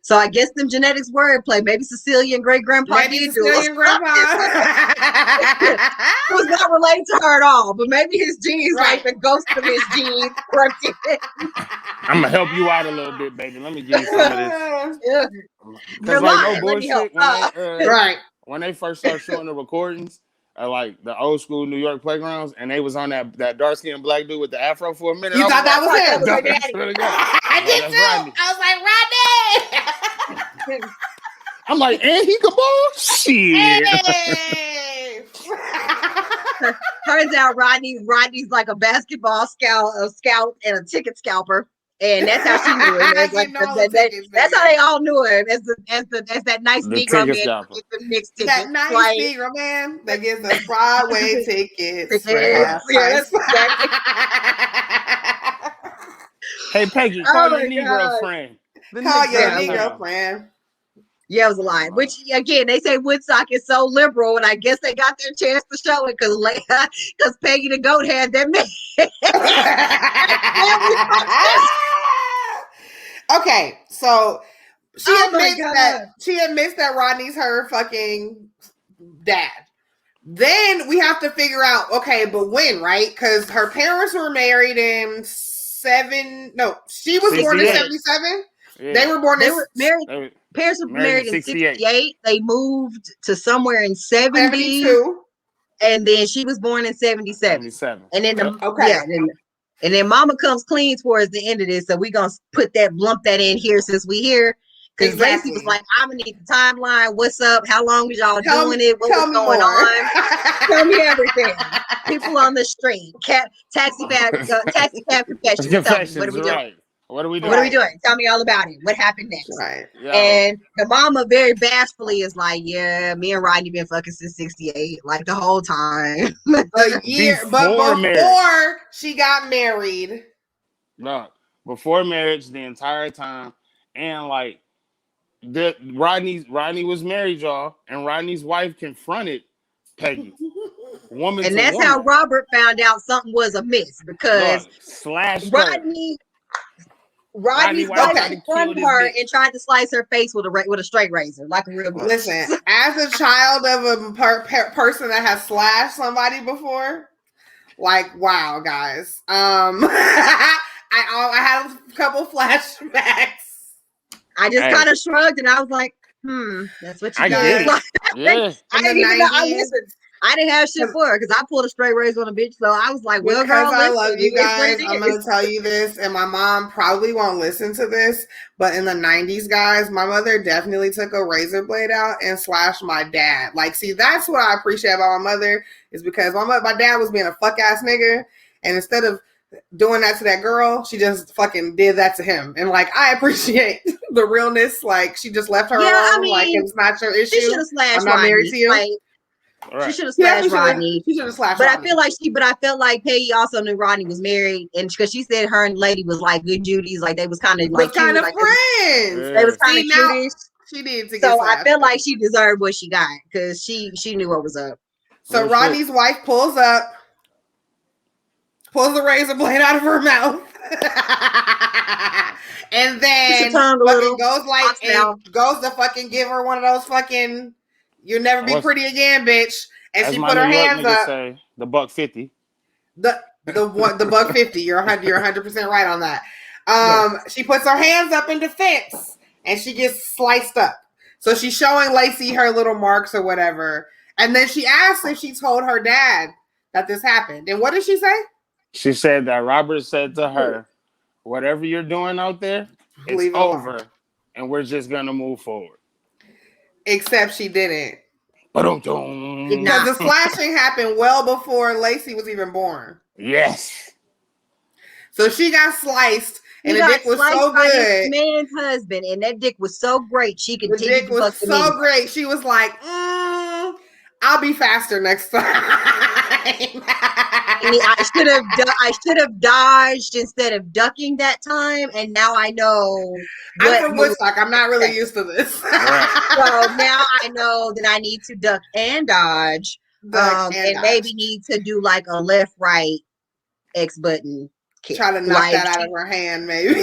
So I guess them genetics wordplay. Maybe Sicilian great grandpa did do it. Sicilian grandpa was not related to her at all, but maybe his genes, like the ghost of his genes, crept in. I'm gonna help you out a little bit, baby. Let me give you some of this. Yeah. Because like no bullshit. When they first started showing the recordings, like the old school New York playgrounds, and they was on that dark skinned black dude with the afro for a minute. You thought that was him? I did too. Rodney. I was like, Rodney. I'm like, and he could ball? Shit. Hey. Turns out Rodney's like a basketball scout and a ticket scalper. And that's how she knew him. Like that's how they all knew him as that nice Negro man that gets the Knicks tickets. That nice Negro man that gets the Broadway tickets. Hey Peggy, call your Negro friend. Call your Negro friend. Yeah, it was a lie. Which again, they say Woodstock is so liberal, and I guess they got their chance to show it because Peggy the Goat had that man. Okay, so she admits that Rodney's her fucking dad. Then we have to figure out, okay, but when, right? Because her parents were married in she was born in 77. Yeah. They were married. Parents were married in 68. They moved to somewhere in 72. And then she was born in 77. And then and then Mama comes clean towards the end of this. So we're gonna lump that in here since we here. Because Lacey was like, I'm gonna need the timeline. What's up? How long was y'all doing it? What was going on? Tell me everything. People on the street. Taxi cab confessions. What are we doing? Right. What are we doing? What are we doing? Tell me all about it. What happened next? Right. Yeah. And the mama very bashfully is like, yeah, me and Rodney been fucking since 68, like the whole time. A year, before she got married. No, before marriage, the entire time. And like Rodney was married, y'all, and Rodney's wife confronted Peggy. And that's how Robert found out something was amiss because Rodney's wife confronted her and tried to slice her face with a straight razor, like a real bitch. Listen, as a child of a person that has slashed somebody before, like, wow, guys. I had a couple flashbacks. I just kind of shrugged and I was like, that's what you got. Yeah. I didn't even know. I didn't have shit for her because I pulled a straight razor on a bitch. So I was like, well, girl, I love you guys. I'm going to tell you this, and my mom probably won't listen to this, but in the 90s, guys, my mother definitely took a razor blade out and slashed my dad. Like, see, that's what I appreciate about my mother is because my dad was being a fuck ass nigga, and instead of doing that to that girl, she just fucking did that to him. And like, I appreciate the realness. Like, she just left her alone. I mean, like, it's not your issue. She should have slashed I'm not married to you. Like, she should have slashed Rodney. She should have slashed Rodney. But I felt like Peggy also knew Rodney was married, and because she said her and Lady was like good Judies, like they was kind of like kind of friends. They was kind of cutish. She needed to get so slashed. I felt like she deserved what she got because she knew what was up. So Rodney's wife pulls the razor blade out of her mouth. And then fucking goes to fucking give her one of those fucking you'll never be pretty again, bitch. And she put her hands up. Say, the $1.50. The $1.50. You're 100% right on that. She puts her hands up in defense and she gets sliced up. So she's showing Lacey her little marks or whatever. And then she asks if she told her dad that this happened. And what did she say? She said that Robert said to her, whatever you're doing out there, it's over and we're just gonna move forward. Except she didn't. Because the slashing happened well before Lacey was even born. Yes. So she got sliced, and the dick was so by good. This man's husband, and that dick was so great. She continued. The dick was so great. She was like, "I'll be faster next time." I should have dodged instead of ducking that time, and now I know. I'm from Woodstock. I'm not really used to this. So now I know that I need to duck and dodge, and maybe need to do like a left right X button kick. Try to knock that out of her hand, maybe.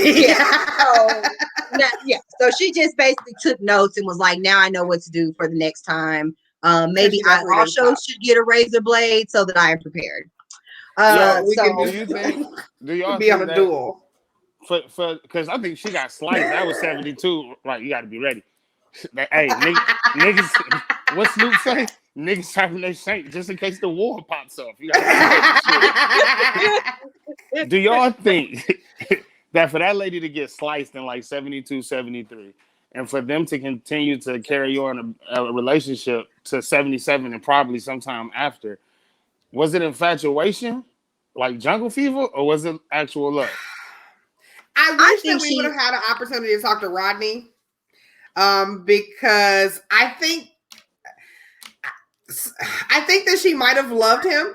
So she just basically took notes and was like, "Now I know what to do for the next time. Maybe I also should get a razor blade so that I am prepared." Do y'all be on a duel? Because I think she got sliced. That was 72. Right, you got to be ready. Hey, niggas, what Snoop say? Niggas having their shank just in case the war pops up. You do y'all think that for that lady to get sliced in like 72, 73, and for them to continue to carry on a relationship to 77 and probably sometime after, was it infatuation, like jungle fever, or was it actual love? I wish that we would have had an opportunity to talk to Rodney, because I think that she might have loved him,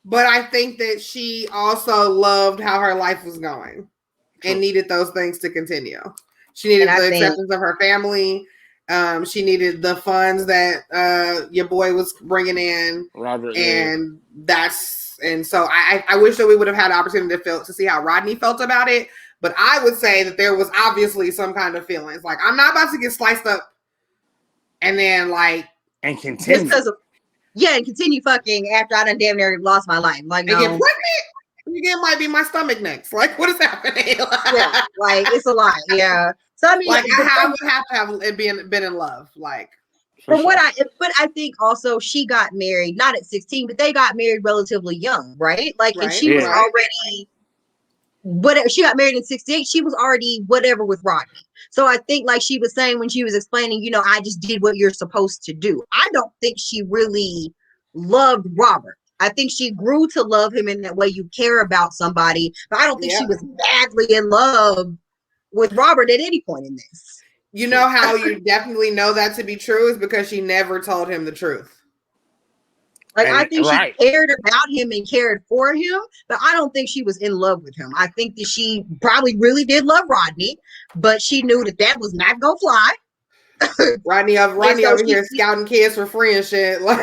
but I think that she also loved how her life was going and needed those things to continue. She needed the acceptance of her family. She needed the funds that your boy was bringing in, Robert, and so I wish that we would have had an opportunity to see how Rodney felt about it. But I would say that there was obviously some kind of feelings. Like, I'm not about to get sliced up and then and continue. And continue fucking after I done damn near lost my life. Like, no. And get pregnant? Again, might be my stomach next. Like, what is happening? It's a lot. Yeah. So I mean, I would have to have been in love. Like, but I think also she got married not at 16, but they got married relatively young, right? Like, and she was already. Whatever, she got married in 68, she was already whatever with Rodney. So I think, like she was saying when she was explaining, I just did what you're supposed to do. I don't think she really loved Robert. I think she grew to love him in that way you care about somebody, but I don't think she was madly in love with Robert at any point in this. You know how you definitely know that to be true is because she never told him the truth. Like, I think she cared about him and cared for him, but I don't think she was in love with him. I think that she probably really did love Rodney, but she knew that was not gonna fly. Rodney over here scouting kids for free and shit. Listen,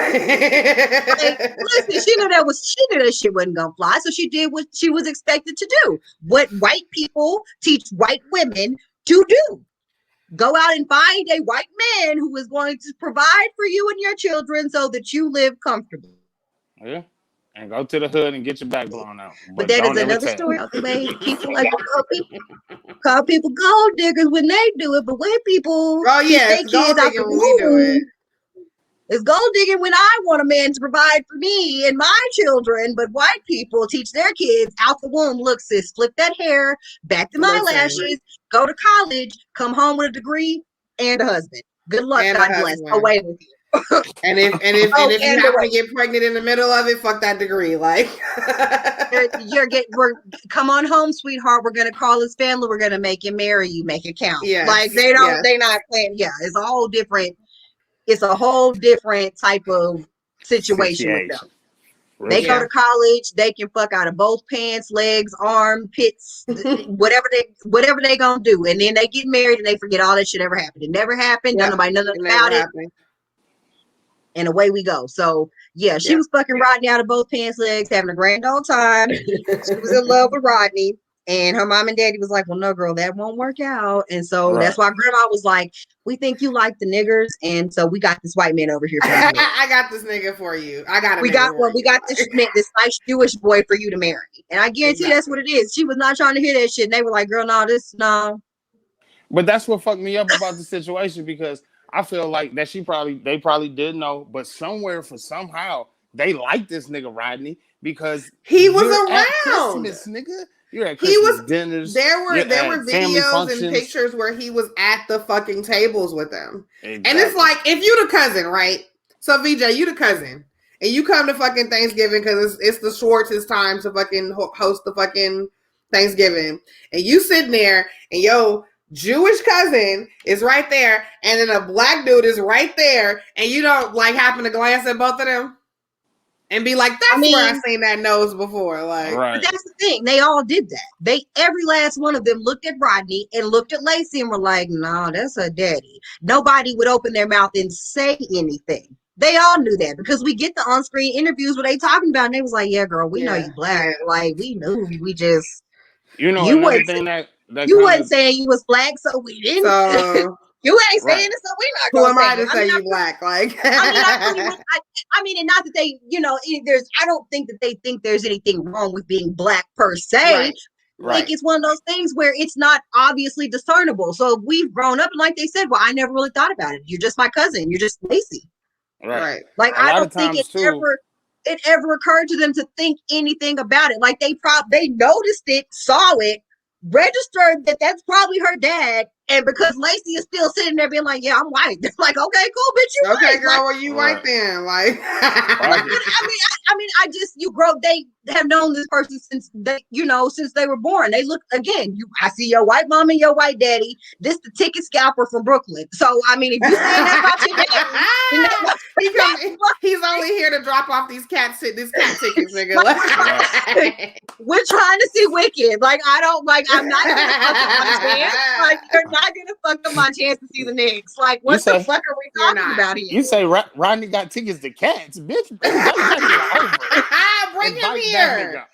she knew that shit wasn't gonna fly, so she did what she was expected to do. What white people teach white women to do. Go out and find a white man who is going to provide for you and your children so that you live comfortably. Yeah. And go to the hood and get your back blown out. But that is another story of the way people like call people gold diggers when they do it, but white people it's gold digging when we do it. It's gold digging when I want a man to provide for me and my children, but white people teach their kids out the womb. Look, sis, flip that hair, back to my lashes, go to college, come home with a degree and a husband. Good luck, God bless. Away with you. And if you happen to get pregnant in the middle of it, fuck that degree. Like, come on home, sweetheart. We're gonna call his family. We're gonna make him marry you. Make it count. Yeah, like they're not playing. Yeah, it's a whole different. It's a whole different type of situation with them. They go to college, they can fuck out of both pants, legs, arm, pits, whatever they gonna do. And then they get married and they forget all that shit ever happened. It never happened. Yep. Nobody knows about it. And away we go. So yeah, she was fucking Rodney out of both pants, legs, having a grand old time. She was in love with Rodney. And her mom and daddy was like, well, no, girl, that won't work out. And so that's why grandma was like, we think you like the niggers. And so we got this white man over here for you. I got this nigga for you. We got this nice Jewish boy for you to marry. And I guarantee that's what it is. She was not trying to hear that shit. And they were like, girl, no. But that's what fucked me up about the situation, because I feel like that they probably did know, but somehow they liked this nigga Rodney because he was around. Christmas, nigga. You're at he Christmas was dinners. There were family videos functions. and pictures where he was at the fucking tables with them. Exactly. And it's like, if you the cousin, right? So VJ, you the cousin, and you come to fucking Thanksgiving because it's the Schwartz's time to fucking host the fucking Thanksgiving, and you sitting there, and yo, Jewish cousin is right there, and then a black dude is right there, and you don't like happen to glance at both of them and be like, "That's where I seen that nose before." Like, but that's the thing. They all did that. Every last one of them looked at Rodney and looked at Lacey and were like, "No, that's her daddy." Nobody would open their mouth and say anything. They all knew that because we get the on-screen interviews where they talking about, and they was like, "Yeah, girl, we know you black. Like, we knew. We just, another thing that you wasn't saying you was black, so we didn't. So you ain't saying it, so we not. Who am I to say you black? Like, I mean, and not that they, I don't think that they think there's anything wrong with being black per se. Right. Like, it's one of those things where it's not obviously discernible. So we've grown up, and like they said, well, I never really thought about it. You're just my cousin. You're just Lacey. Right. Like, I don't think it ever occurred to them to think anything about it. Like, they noticed it, saw it, registered that that's probably her dad, and because Lacey is still sitting there being like, "Yeah, I'm white," they're like, "Okay, cool, bitch, you okay, white." girl, well, you white then, like. They have known this person since they were born. They look again. I see your white mom and your white daddy. This the ticket scalper from Brooklyn. So I mean, if you say that about your daddy, he's only here to drop off these cat tickets, nigga. We're trying to see Wicked. Like, I'm not gonna fuck up my chance. Like, you're not gonna fuck up my chance to see the Knicks. Like, what the fuck are we talking about here? You say Rodney got tickets to Cats, bitch. Bring him here.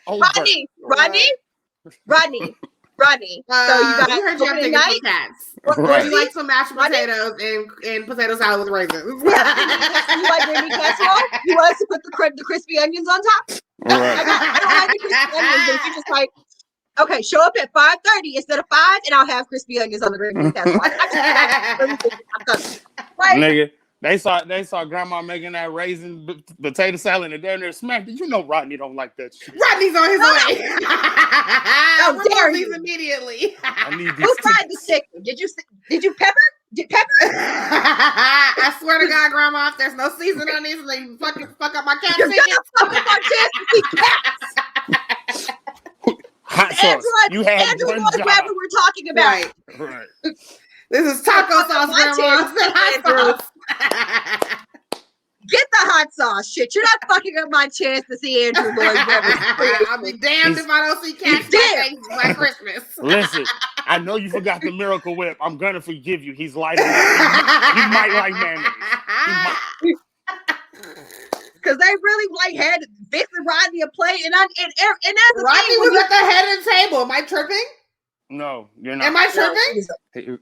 Rodney. So you heard you have tickets for Cats. Would you like some mashed potatoes and potato salad with raisins? You like gravy casserole? You want us to put the crispy onions on top? Right. I don't like the crispy onions, but if you just like, okay, show up at 5:30 instead of 5, and I'll have crispy onions on the gravy casserole. Nigga, they saw grandma making that raisin potato salad, and they're smacked. Did you know Rodney don't like that shit? Rodney's on his way. How dare you? Immediately. Who fried the chicken? Did you pepper? Did pepper? I swear to God, Grandma, if there's no seasoning on these, they fucking fuck up my cat tickets. Fuck up our chance to see cats. Hot sauce. You had Andrew knows whatever we're talking about. Right. This is taco sauce, Grandma. Hot sauce. Get the hot sauce, shit. You're not fucking up my chance to see Andrew Lloyd Webber. I'll be damned if I don't see cats by Christmas. Listen, I know you forgot the Miracle Whip. I'm gonna forgive you. He's light enough. He might like mayonnaise. Because they really had Vince and Rodney a play, and that's the Rodney was at the head of the table. Am I tripping? No, you're not. Am I tripping?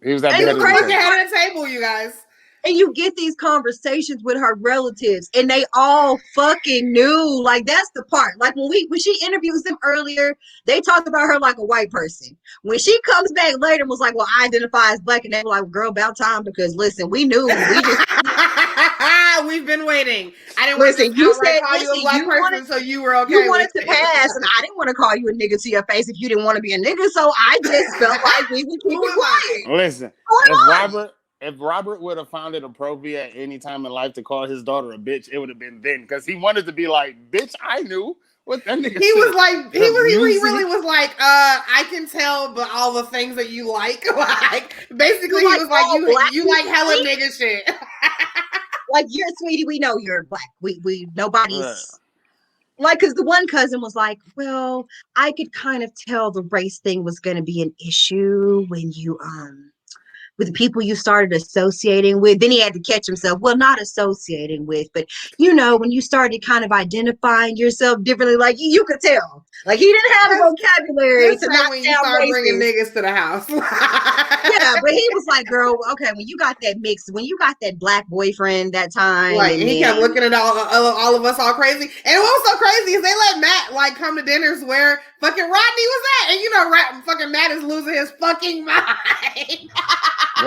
He was at the head of the table, you guys. And you get these conversations with her relatives, and they all fucking knew. Like, that's the part. Like, when she interviews them earlier, they talked about her like a white person. When she comes back later and was like, "Well, I identify as black," and they were like, "Girl, about time, because listen, we knew. We've been waiting. I didn't want to call you a black person, so you were okay. You wanted to pass, and I didn't want to call you a nigga to your face if you didn't want to be a nigga. So I just felt like we would keep it quiet." Listen, if Robert would have found it appropriate at any time in life to call his daughter a bitch, it would have been then, because he wanted to be like, "Bitch, I knew what that nigga." He was like, he really was like, I can tell, but all the things that you like, basically, he was like, you like hella nigga shit. Like, you're sweetie, we know you're black. We nobody's. Like, because the one cousin was like, "Well, I could kind of tell the race thing was going to be an issue when you with the people you started associating with." Then he had to catch himself. Well, not associating with, but when you started kind of identifying yourself differently, like you could tell. Like, he didn't have a vocabulary to not when you start racist. Bringing niggas to the house. Yeah, but he was like, "Girl, okay, when you got that black boyfriend that time," and he kept looking at all of us all crazy. And what was so crazy is they let Matt come to dinners where fucking Rodney was at, and fucking Matt is losing his fucking mind.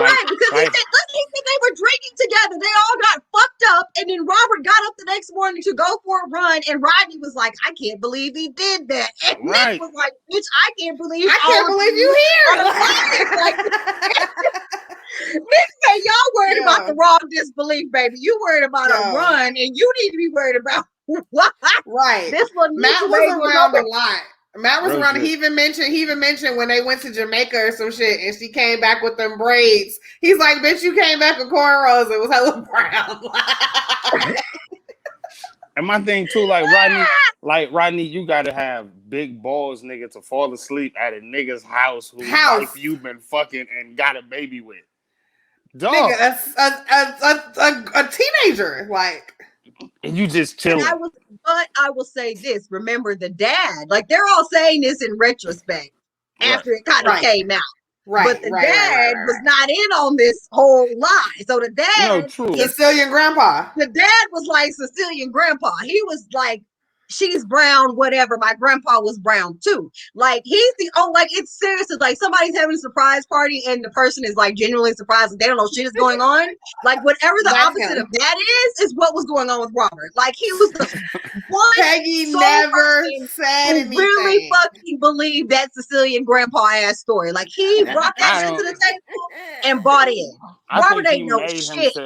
Right, because he said they were drinking together. They all got fucked up, and then Robert got up the next morning to go for a run, and Rodney was like, "I can't believe he did that." And Nick was like, "Bitch, I can't believe you here." Nick said, "Y'all worried about the wrong disbelief, baby. You worried about a run, and you need to be worried about what?" Right. This one, Matt was around a lot. Matt was around. He even mentioned when they went to Jamaica or some shit, and she came back with them braids. He's like, "Bitch, you came back with cornrows. It was hella brown." And my thing too, like Rodney, you gotta have big balls, nigga, to fall asleep at a nigga's house whose wife you've been fucking and got a baby with. Dog. Nigga, a teenager, like. And you just chilling. But I will say this: remember the dad. Like they're all saying this in retrospect after it kind of came out. Right. But the dad was not in on this whole lie. So the dad, Sicilian grandpa. The dad was like Sicilian grandpa. He was like, she's brown, whatever. My grandpa was brown too. Like he's it's serious. It's like somebody's having a surprise party and the person is like genuinely surprised and they don't know shit is going on. Like whatever the opposite of that is what was going on with Robert. Like he was the one. Peggy never said anything. Really fucking believed that Sicilian grandpa ass story. Like he brought that shit to the table and bought in. Robert ain't no shit.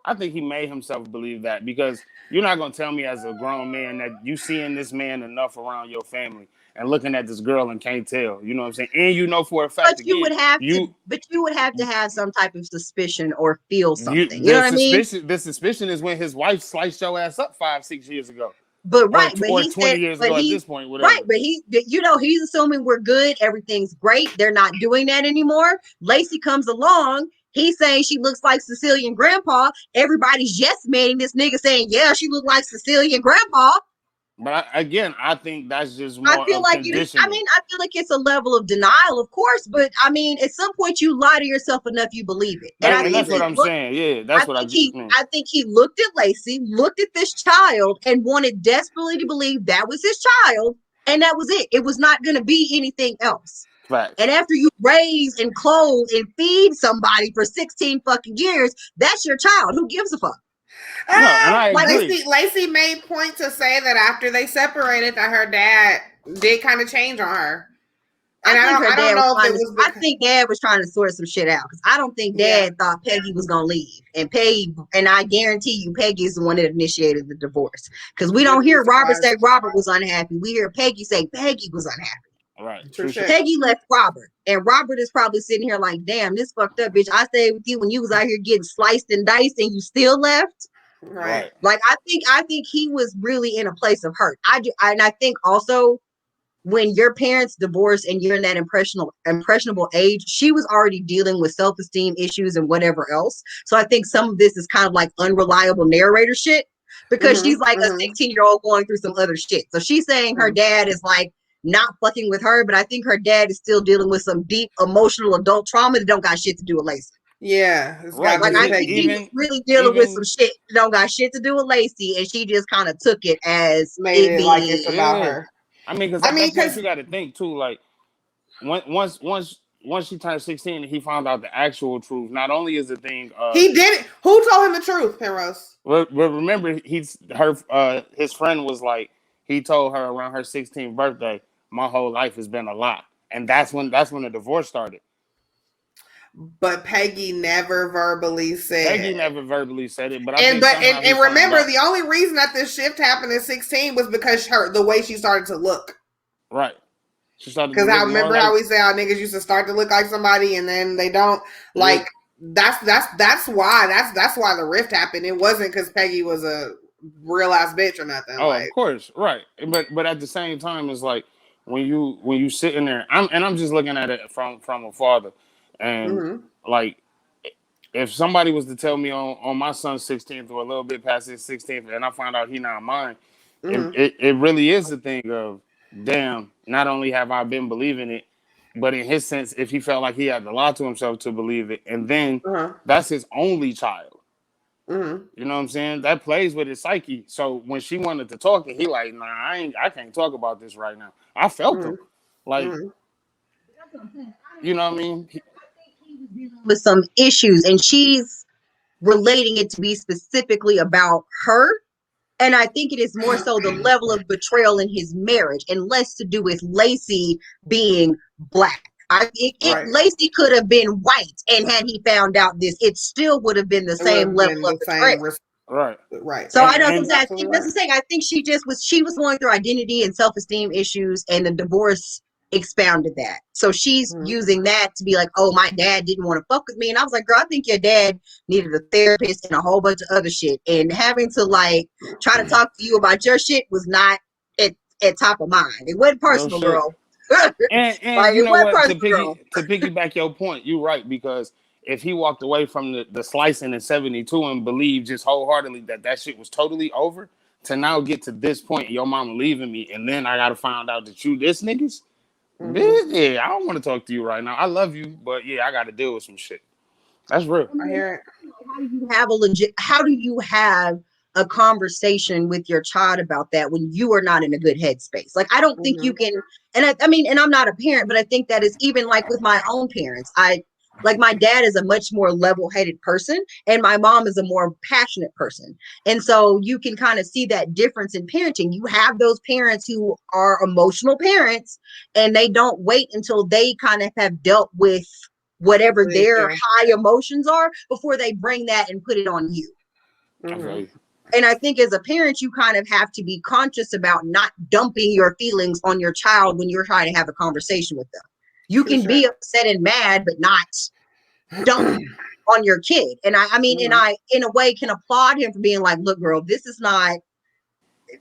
I think he made himself believe that because you're not going to tell me as a grown man that you seeing this man enough around your family and looking at this girl and can't tell. You know what I'm saying? And you know for a fact but you would have to have some type of suspicion or feel something. You know what I mean? The suspicion is when his wife sliced your ass up 5-6 years ago. But or 20 years ago at this point, whatever. Right, but he's assuming we're good, everything's great. They're not doing that anymore. Lacey comes along. He's saying she looks like Sicilian grandpa. Everybody's yes-manning this nigga saying, yeah, she looks like Sicilian grandpa. But I think that's just more I feel like it's a level of denial, of course. But I mean, at some point you lie to yourself enough, you believe it. And that's what I'm saying. Yeah, that's what I mean. I think he looked at Lacey, looked at this child, and wanted desperately to believe that was his child, and that was it. It was not going to be anything else. Right. And after you raise and clothe and feed somebody for 16 fucking years, that's your child. Who gives a fuck? No, and I agree. Lacey made point to say that after they separated, that her dad did kind of change on her. And I don't know if it was. I think Dad was trying to sort some shit out because I don't think Dad thought Peggy was gonna leave, and I guarantee you, Peggy is the one that initiated the divorce because we don't hear Robert say Robert was unhappy. We hear Peggy say Peggy was unhappy. Right. Peggy left Robert, and Robert is probably sitting here like, "Damn, this fucked up, bitch. I stayed with you when you was out here getting sliced and diced, and you still left." Right. Like I think he was really in a place of hurt. And I think also when your parents divorce and you're in that impressionable age, she was already dealing with self-esteem issues and whatever else. So I think some of this is kind of like unreliable narrator shit because she's like a 16-year-old going through some other shit. So she's saying her dad is like not fucking with her, but I think her dad is still dealing with some deep emotional adult trauma that don't got shit to do with Lacey. Yeah, right. Like I think he was really dealing with some shit that don't got shit to do with Lacey, and she just kind of took it as made it like it's about her. I mean, because you got to think too. Like once she turned 16, he found out the actual truth. Not only is the thing he did it. Who told him the truth, Penrose? Well, remember his friend was like he told her around her 16th birthday, "My whole life has been a lie," and that's when the divorce started. But Peggy never verbally said it. But remember, the only reason that this shift happened at 16 was because the way she started to look. Right. She started because I remember how we say how niggas used to start to look like somebody and then they don't. Like that's why the rift happened. It wasn't because Peggy was a real ass bitch or nothing. Oh, of course, right. But at the same time, it's like when you sitting there, I'm just looking at it from a father. And like, if somebody was to tell me on my son's 16th or a little bit past his 16th, and I find out he not mine, it really is a thing of, damn, not only have I been believing it, but in his sense, if he felt like he had to lie to himself to believe it, and then that's his only child. You know what I'm saying? That plays with his psyche. So when she wanted to talk, he like, nah, I can't talk about this right now. I felt him. Like, you know what I mean? He was dealing with some issues, and she's relating it to be specifically about her. And I think it is more so the level of betrayal in his marriage and less to do with Lacey being black. Lacey could have been white, and had he found out this, it still would have been the same level of betrayal. Right. So I don't think that's the thing. I think she was going through identity and self-esteem issues, and the divorce expounded that. So she's using that to be like, oh, my dad didn't want to fuck with me. And I was like, girl, I think your dad needed a therapist and a whole bunch of other shit. And having to like try to talk to you about your shit was not at top of mind. It wasn't personal, girl. And like, you know what? To piggyback your point, you're right, because if he walked away from the slicing in 72 and believed just wholeheartedly that shit was totally over, to now get to this point, your mama leaving me, and then I gotta find out that you this niggas. Yeah, I don't want to talk to you right now. I love you, but yeah, I got to deal with some shit. That's real. I hear it. How do you have a conversation with your child about that when you are not in a good headspace? Like, I don't think you can. And I mean, and I'm not a parent, but I think that is even like with my own parents. Like, my dad is a much more level-headed person, and my mom is a more passionate person. And so you can kind of see that difference in parenting. You have those parents who are emotional parents, and they don't wait until they kind of have dealt with whatever their high emotions are before they bring that and put it on you. And I think as a parent, you kind of have to be conscious about not dumping your feelings on your child when you're trying to have a conversation with them. You can be upset and mad, but not dump on your kid. And I mean, and I, in a way, can applaud him for being like, look, girl, this is not,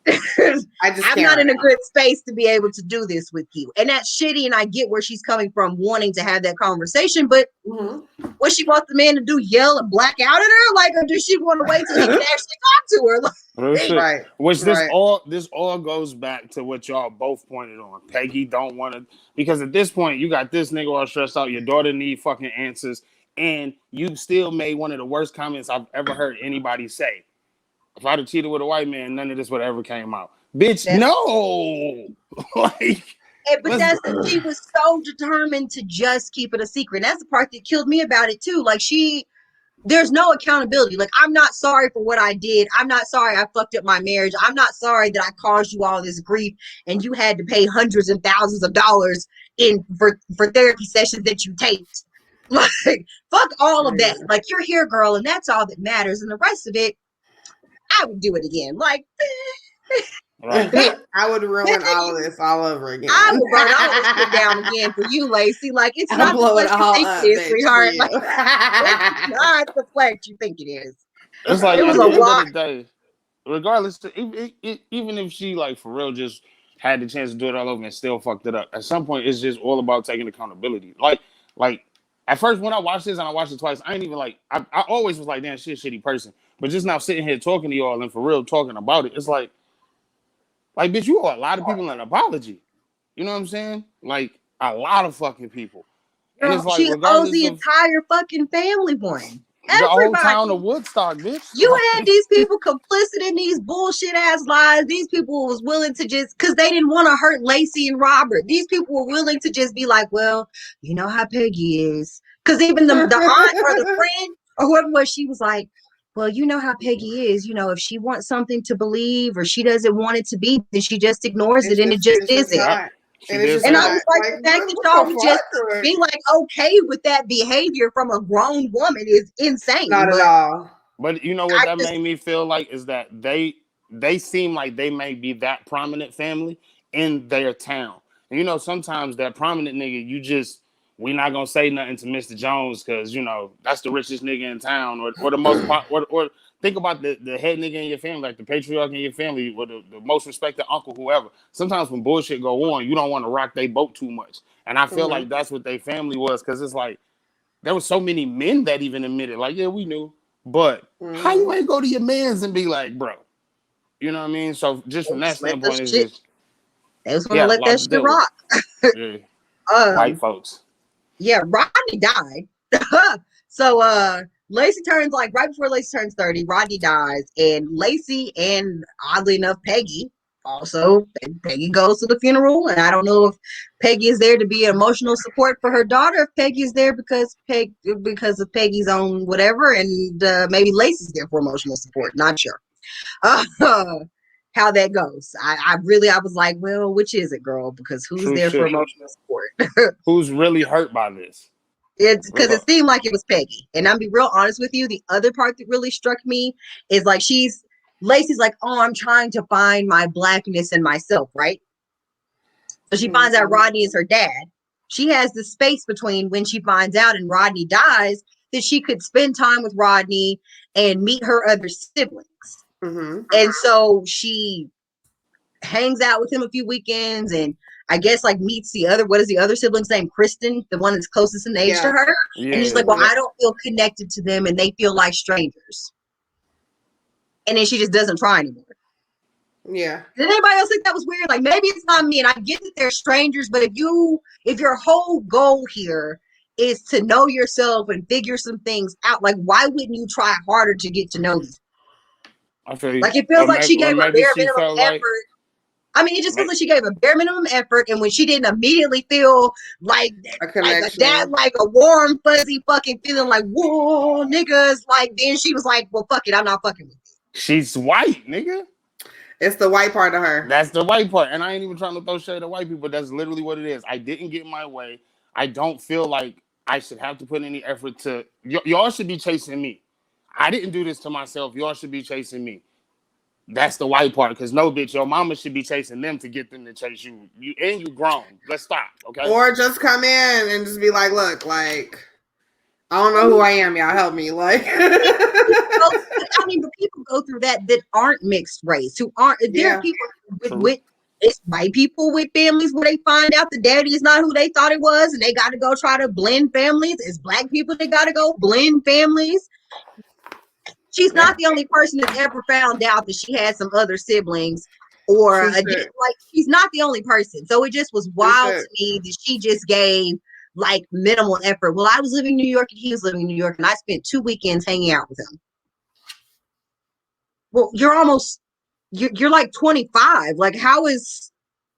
I'm not in a good space to be able to do this with you. And that's shitty. And I get where she's coming from, wanting to have that conversation. But what she wants the man to do, yell and black out at her? Like, or does she want to wait till he can actually talk to her? Like, Which this all goes back to what y'all both pointed on. Peggy don't want to, because at this point you got this nigga all stressed out. Your daughter need fucking answers, and you still made one of the worst comments I've ever heard anybody say. If I'd have cheated with a white man, none of this would have ever came out. Bitch, no. Like, but she was so determined to just keep it a secret. That's the part that killed me about it too. Like, there's no accountability. Like, I'm not sorry for what I did. I'm not sorry I fucked up my marriage. I'm not sorry that I caused you all this grief and you had to pay hundreds and thousands of dollars for therapy sessions that you taped. Like, fuck all of that. Like, you're here, girl, and that's all that matters. And the rest of it, I would do it again. Like, I would ruin all of this all over again. I would burn all this shit down again for you, Lacey. Like, it's not the flex you think it is, sweetheart. Like, it's not the flex you think it is. It's like, it was at the end of the day, regardless, even if she, like, for real, just had the chance to do it all over and still fucked it up, at some point, it's just all about taking accountability. Like at first, when I watched this and I watched it twice, I ain't even like, I always was like, damn, she's a shitty person. But just now sitting here talking to y'all and for real talking about it, it's like, bitch, you owe a lot of people an apology. You know what I'm saying? Like, a lot of fucking people. Girl, and it's like, she owes the entire fucking family one. The whole town of Woodstock, bitch. You had these people complicit in these bullshit ass lies. These people was willing to just, because they didn't want to hurt Lacey and Robert. These people were willing to just be like, well, you know how Peggy is. Because even the aunt or the friend or whoever was, she was like, well, you know how Peggy is. You know, if she wants something to believe or she doesn't want it to be, then she just ignores it and it just isn't. And I was like, the fact that y'all would just be like okay with that behavior from a grown woman is insane. Not at all. But you know what that made me feel like is that they seem like they may be that prominent family in their town. And you know, sometimes that prominent nigga, we not gonna say nothing to Mr. Jones because, you know, that's the richest nigga in town, or the most or think about the head nigga in your family, like the patriarch in your family, or the most respected uncle, whoever. Sometimes when bullshit go on, you don't want to rock their boat too much. And I feel like that's what their family was, because it's like there was so many men that even admitted, like, yeah, we knew. But how you ain't go to your mans and be like, bro? You know what I mean? So just from that standpoint, it's just they was gonna let that shit rock. White folks. Yeah, Rodney died. So Lacey turns, like, right before Lacey turns 30, Rodney dies, and Lacey and, oddly enough, Peggy also, Peggy goes to the funeral, and I don't know if Peggy is there to be emotional support for her daughter, if Peggy is there because of Peggy's own whatever, and maybe Lacey's there for emotional support. Not sure how that goes. I was like, well, which is it, girl? Because who's True there shit. for emotional support? Who's really hurt by this? It's because it seemed like it was Peggy. And I'll be real honest with you. The other part that really struck me is like Lacey's like, oh, I'm trying to find my blackness in myself, right? So she finds out Rodney is her dad. She has the space between when she finds out and Rodney dies that she could spend time with Rodney and meet her other siblings. And so she hangs out with him a few weekends and I guess like meets what is the other sibling's name? Kristen, the one that's closest in age to her. And he's like, well, I don't feel connected to them and they feel like strangers. And then she just doesn't try anymore. Yeah. Did anybody else think that was weird? Like maybe it's not me, and I get that they're strangers, but if your whole goal here is to know yourself and figure some things out, like why wouldn't you try harder to get to know these? I feel like it feels like she gave a bare minimum effort. I mean, it just feels like she gave a bare minimum effort, and when she didn't immediately feel like a warm, fuzzy fucking feeling like, whoa, niggas, like then she was like, well, fuck it, I'm not fucking with you. She's white, nigga. It's the white part of her. That's the white part. And I ain't even trying to throw shade at white people. That's literally what it is. I didn't get my way. I don't feel like I should have to put any effort to... y'all should be chasing me. I didn't do this to myself. Y'all should be chasing me. That's the white part. Because no, bitch, your mama should be chasing them to get them to chase you. You grown. Let's stop, okay? Or just come in and just be like, look, like... I don't know who I am, y'all help me. Like, I mean, but people go through that aren't mixed race, who aren't. There are people with it's white people with families where they find out the daddy is not who they thought it was, and they got to go try to blend families. It's black people that got to go blend families. She's not the only person that's ever found out that she had some other siblings, or she's not the only person. So it just was wild to me that she just gave like minimal effort. Well, I was living in New York and he was living in New York, and I spent 2 weekends hanging out with him. Well, you're like 25. Like, how is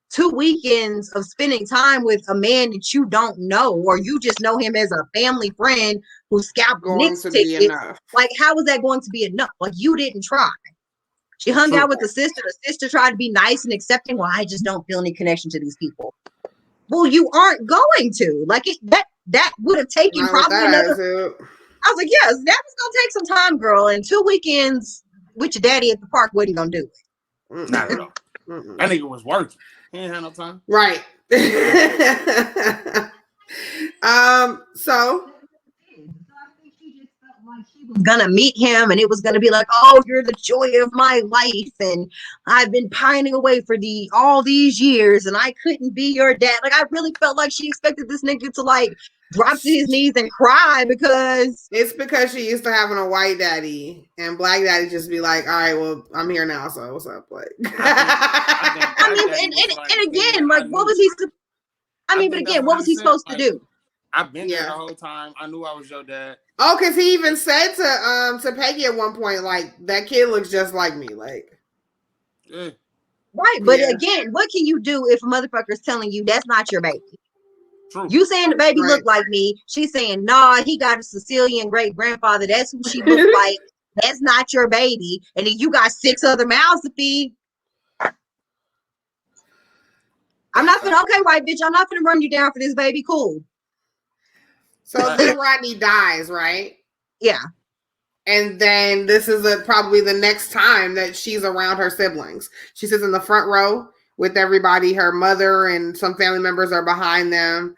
2 weekends of spending time with a man that you don't know, or you just know him as a family friend who scalped Knicks tickets? Like, how is that going to be enough? Like, you didn't try. She hung out with the sister. The sister tried to be nice and accepting. Well, I just don't feel any connection to these people. Well, you aren't going to. Like, that would have taken probably another... I was like, yes, that was going to take some time, girl. And 2 weekends with your daddy at the park wasn't going to do it. Not at all. That nigga was working. He ain't had no time. Right. So... she was gonna meet him and it was gonna be like, oh, you're the joy of my life and I've been pining away for all these years and I couldn't be your dad. Like, I really felt like she expected this nigga to like drop to his knees and cry because she used to having a white daddy and black daddy just be like, all right, well, I'm here now, so what's up? Like, I mean, and again, like, what was he? What was he supposed to do? I've been there the whole time. I knew I was your dad. Oh, because he even said to Peggy at one point, like, that kid looks just like me. Like, right. But again, what can you do if a motherfucker's telling you that's not your baby? True. You saying the baby looked like me. She's saying, nah, he got a Sicilian great grandfather. That's who she looked like. That's not your baby. And then you got 6 other mouths to feed. I'm not gonna, okay, white bitch, I'm not gonna run you down for this baby. Cool. So then Rodney dies, right? Yeah. And then this is probably the next time that she's around her siblings. She sits in the front row with everybody. Her mother and some family members are behind them.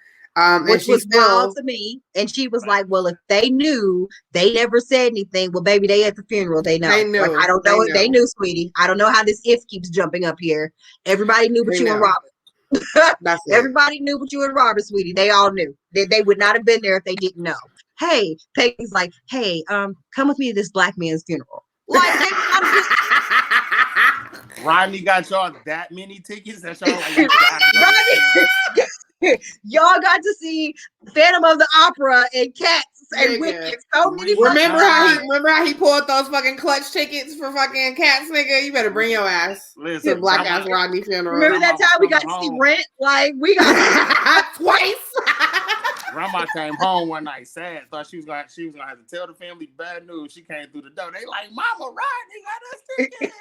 Which was wild to me. And she was like, well, if they knew, they never said anything. Well, baby, they at the funeral. They know. They knew. Like, I don't know if they knew, sweetie. I don't know how this if keeps jumping up here. Everybody knew but you and Robert. Everybody knew but you and Robert, sweetie. They all knew. They would not have been there if they didn't know. Hey, Peggy's like, hey, come with me to this black man's funeral. Like, Rodney got y'all that many tickets that y'all like, Y'all got to see Phantom of the Opera and Cats and Wicked so many remember how he pulled those fucking clutch tickets for fucking Cats, nigga? You better bring your ass to Black Ass Rodney funeral. Remember that time we got to see Rent? Like we got twice. Grandma came home one night sad, thought she was gonna have to tell the family bad news. She came through the door. They like, Mama Rodney got us tickets.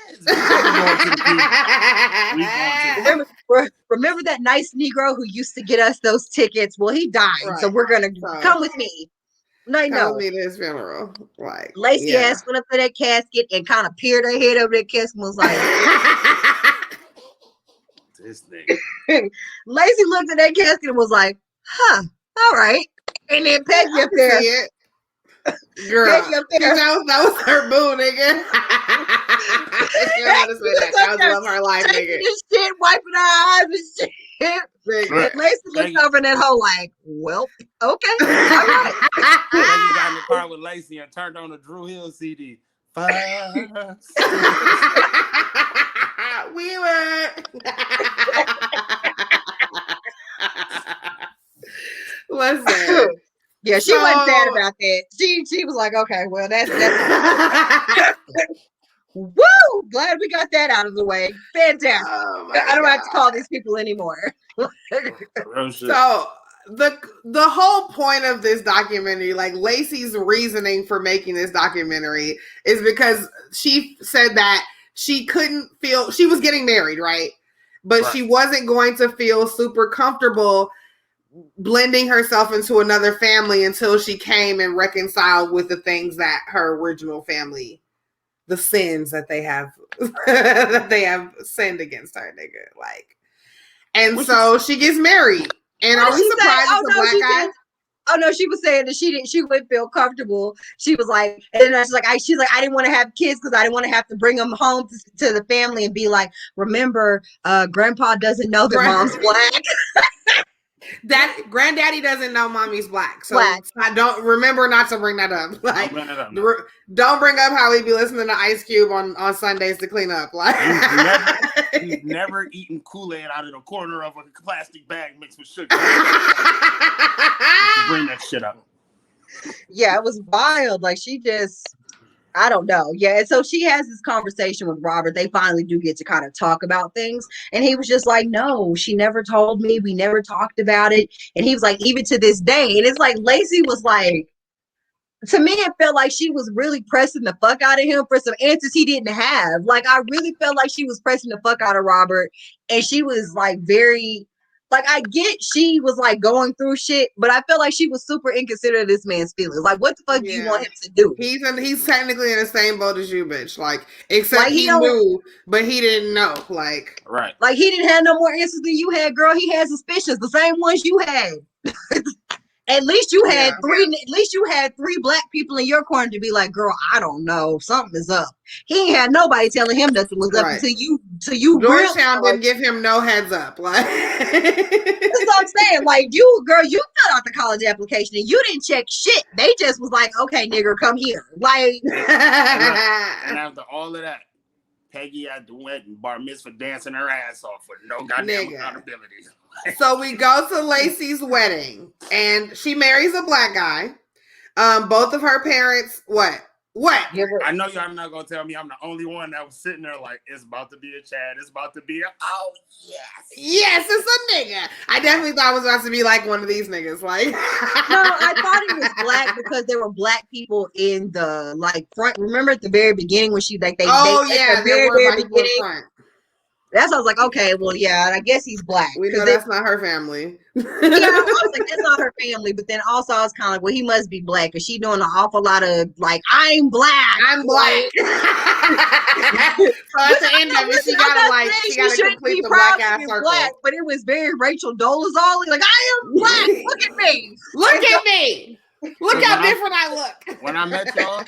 Remember that nice Negro who used to get us those tickets? Well, he died, so we're gonna come with me. Come with me to his funeral. Like Lacey ass went up to that casket and kind of peered her head over that casket and was like, this nigga. Lacey looked at that casket and was like, huh, all right. And then Peggy up there. Girl, Peggy up there. That was her boo, nigga. That was love her life, nigga. This shit, wiping her eyes and shit. Lacey looked over in that hole like, well, okay. All right. Peggy got in the car with Lacey and turned on the Drew Hill CD. We were. Listen. Yeah, she wasn't sad about that. She was like, okay, well, that's woo! Glad we got that out of the way. Fantastic. I don't have to call these people anymore. So the whole point of this documentary, like Lacey's reasoning for making this documentary, is because she said that she couldn't feel, she was getting married, right? But she wasn't going to feel super comfortable blending herself into another family until she came and reconciled with the things that her original family, the sins that they have that they have sinned against her, nigga. Like, and so she gets married. And are we surprised it's a black guy? Oh no, she was saying that she wouldn't feel comfortable. She was like, and then she's like, I didn't want to have kids because I didn't want to have to bring them home to the family and be like, remember, grandpa doesn't know that mom's black. That granddaddy doesn't know mommy's black, so I don't remember not to bring that up. Like, don't bring up how we be listening to Ice Cube on Sundays to clean up. Like, he's never eaten Kool-Aid out of the corner of a plastic bag mixed with sugar. Bring that shit up. Yeah, it was wild. Like she just, I don't know. Yeah. And so she has this conversation with Robert. They finally do get to kind of talk about things. And he was just like, no, she never told me. We never talked about it. And he was like, even to this day. And it's like, Lacey was like, to me, it felt like she was really pressing the fuck out of him for some answers he didn't have. Like, I really felt like she was pressing the fuck out of Robert. And she was like very, like, I get she was like going through shit, but I felt like she was super inconsiderate of this man's feelings. Like, what the fuck do you want him to do? He's technically in the same boat as you, bitch. Like, except like, he knew, but he didn't know. Like, like he didn't have no more answers than you had, girl. He had suspicions, the same ones you had. At least you had three. At least you had three black people in your corner to be like, "Girl, I don't know, something is up." He ain't had nobody telling him nothing was up until you. Georgetown didn't give him no heads up. Like that's what I'm saying. Like you, girl, you filled out the college application and you didn't check shit. They just was like, "Okay, nigger, come here." Like, and after all of that, Peggy had to went and bar mitzvah dancing her ass off with no goddamn accountability. So we go to Lacey's wedding, and she marries a black guy. Both of her parents, what? I know y'all not gonna tell me I'm the only one that was sitting there like, it's about to be a Chad, it's about to be a, oh yes, it's a nigga. I definitely thought it was about to be like one of these niggas. Like, no, I thought it was black because there were black people in the like front. Remember at the very beginning when she like they the very beginning. Front. That's why I was like, okay, well, yeah, I guess he's black. We know that's not her family. Yeah, I was like, that's not her family. But then also I was kind of like, well, he must be black because she's doing an awful lot of like, I'm black. So at the end of it, she gotta complete the black ass circle. Black, but it was very Rachel Dolezal. Like, I am black. Look at me. Look at me. Look how different I look. When I met y'all,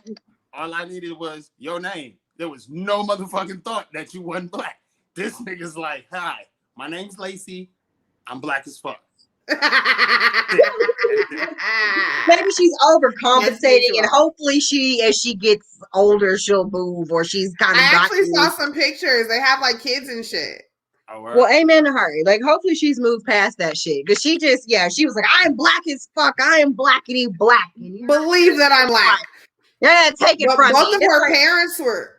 all I needed was your name. There was no motherfucking thought that you wasn't black. This nigga's like, hi, my name's Lacey. I'm black as fuck. Maybe she's overcompensating, and hopefully as she gets older, she'll move, or she's kind of. I actually saw some pictures. They have like kids and shit. Oh, right. Well, amen to her. Like, hopefully she's moved past that shit. Because she was like, I am black as fuck. I am blackity black. Believe that I'm black. Yeah, take it But from both me. of her parents were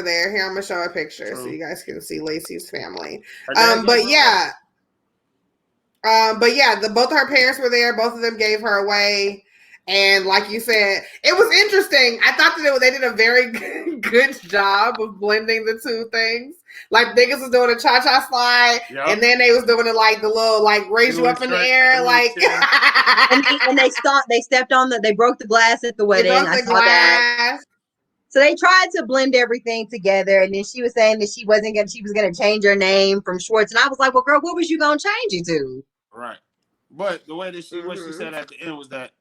there. Here, I'm gonna show a picture True. so you guys can see Lacey's family. But But yeah, both of her parents were there. Both of them gave her away. And like you said, it was interesting. I thought that they did a very good job of blending the two things. Like niggas was doing a cha-cha slide, and then they was doing it like the little like raise you up in the air, like. and they stepped on they broke the glass at the wedding. I saw that. So they tried to blend everything together, and then she was saying that she was gonna change her name from Schwartz, and I was like, well, girl, what was you gonna change it to? Right, but the way that what she said at the end was that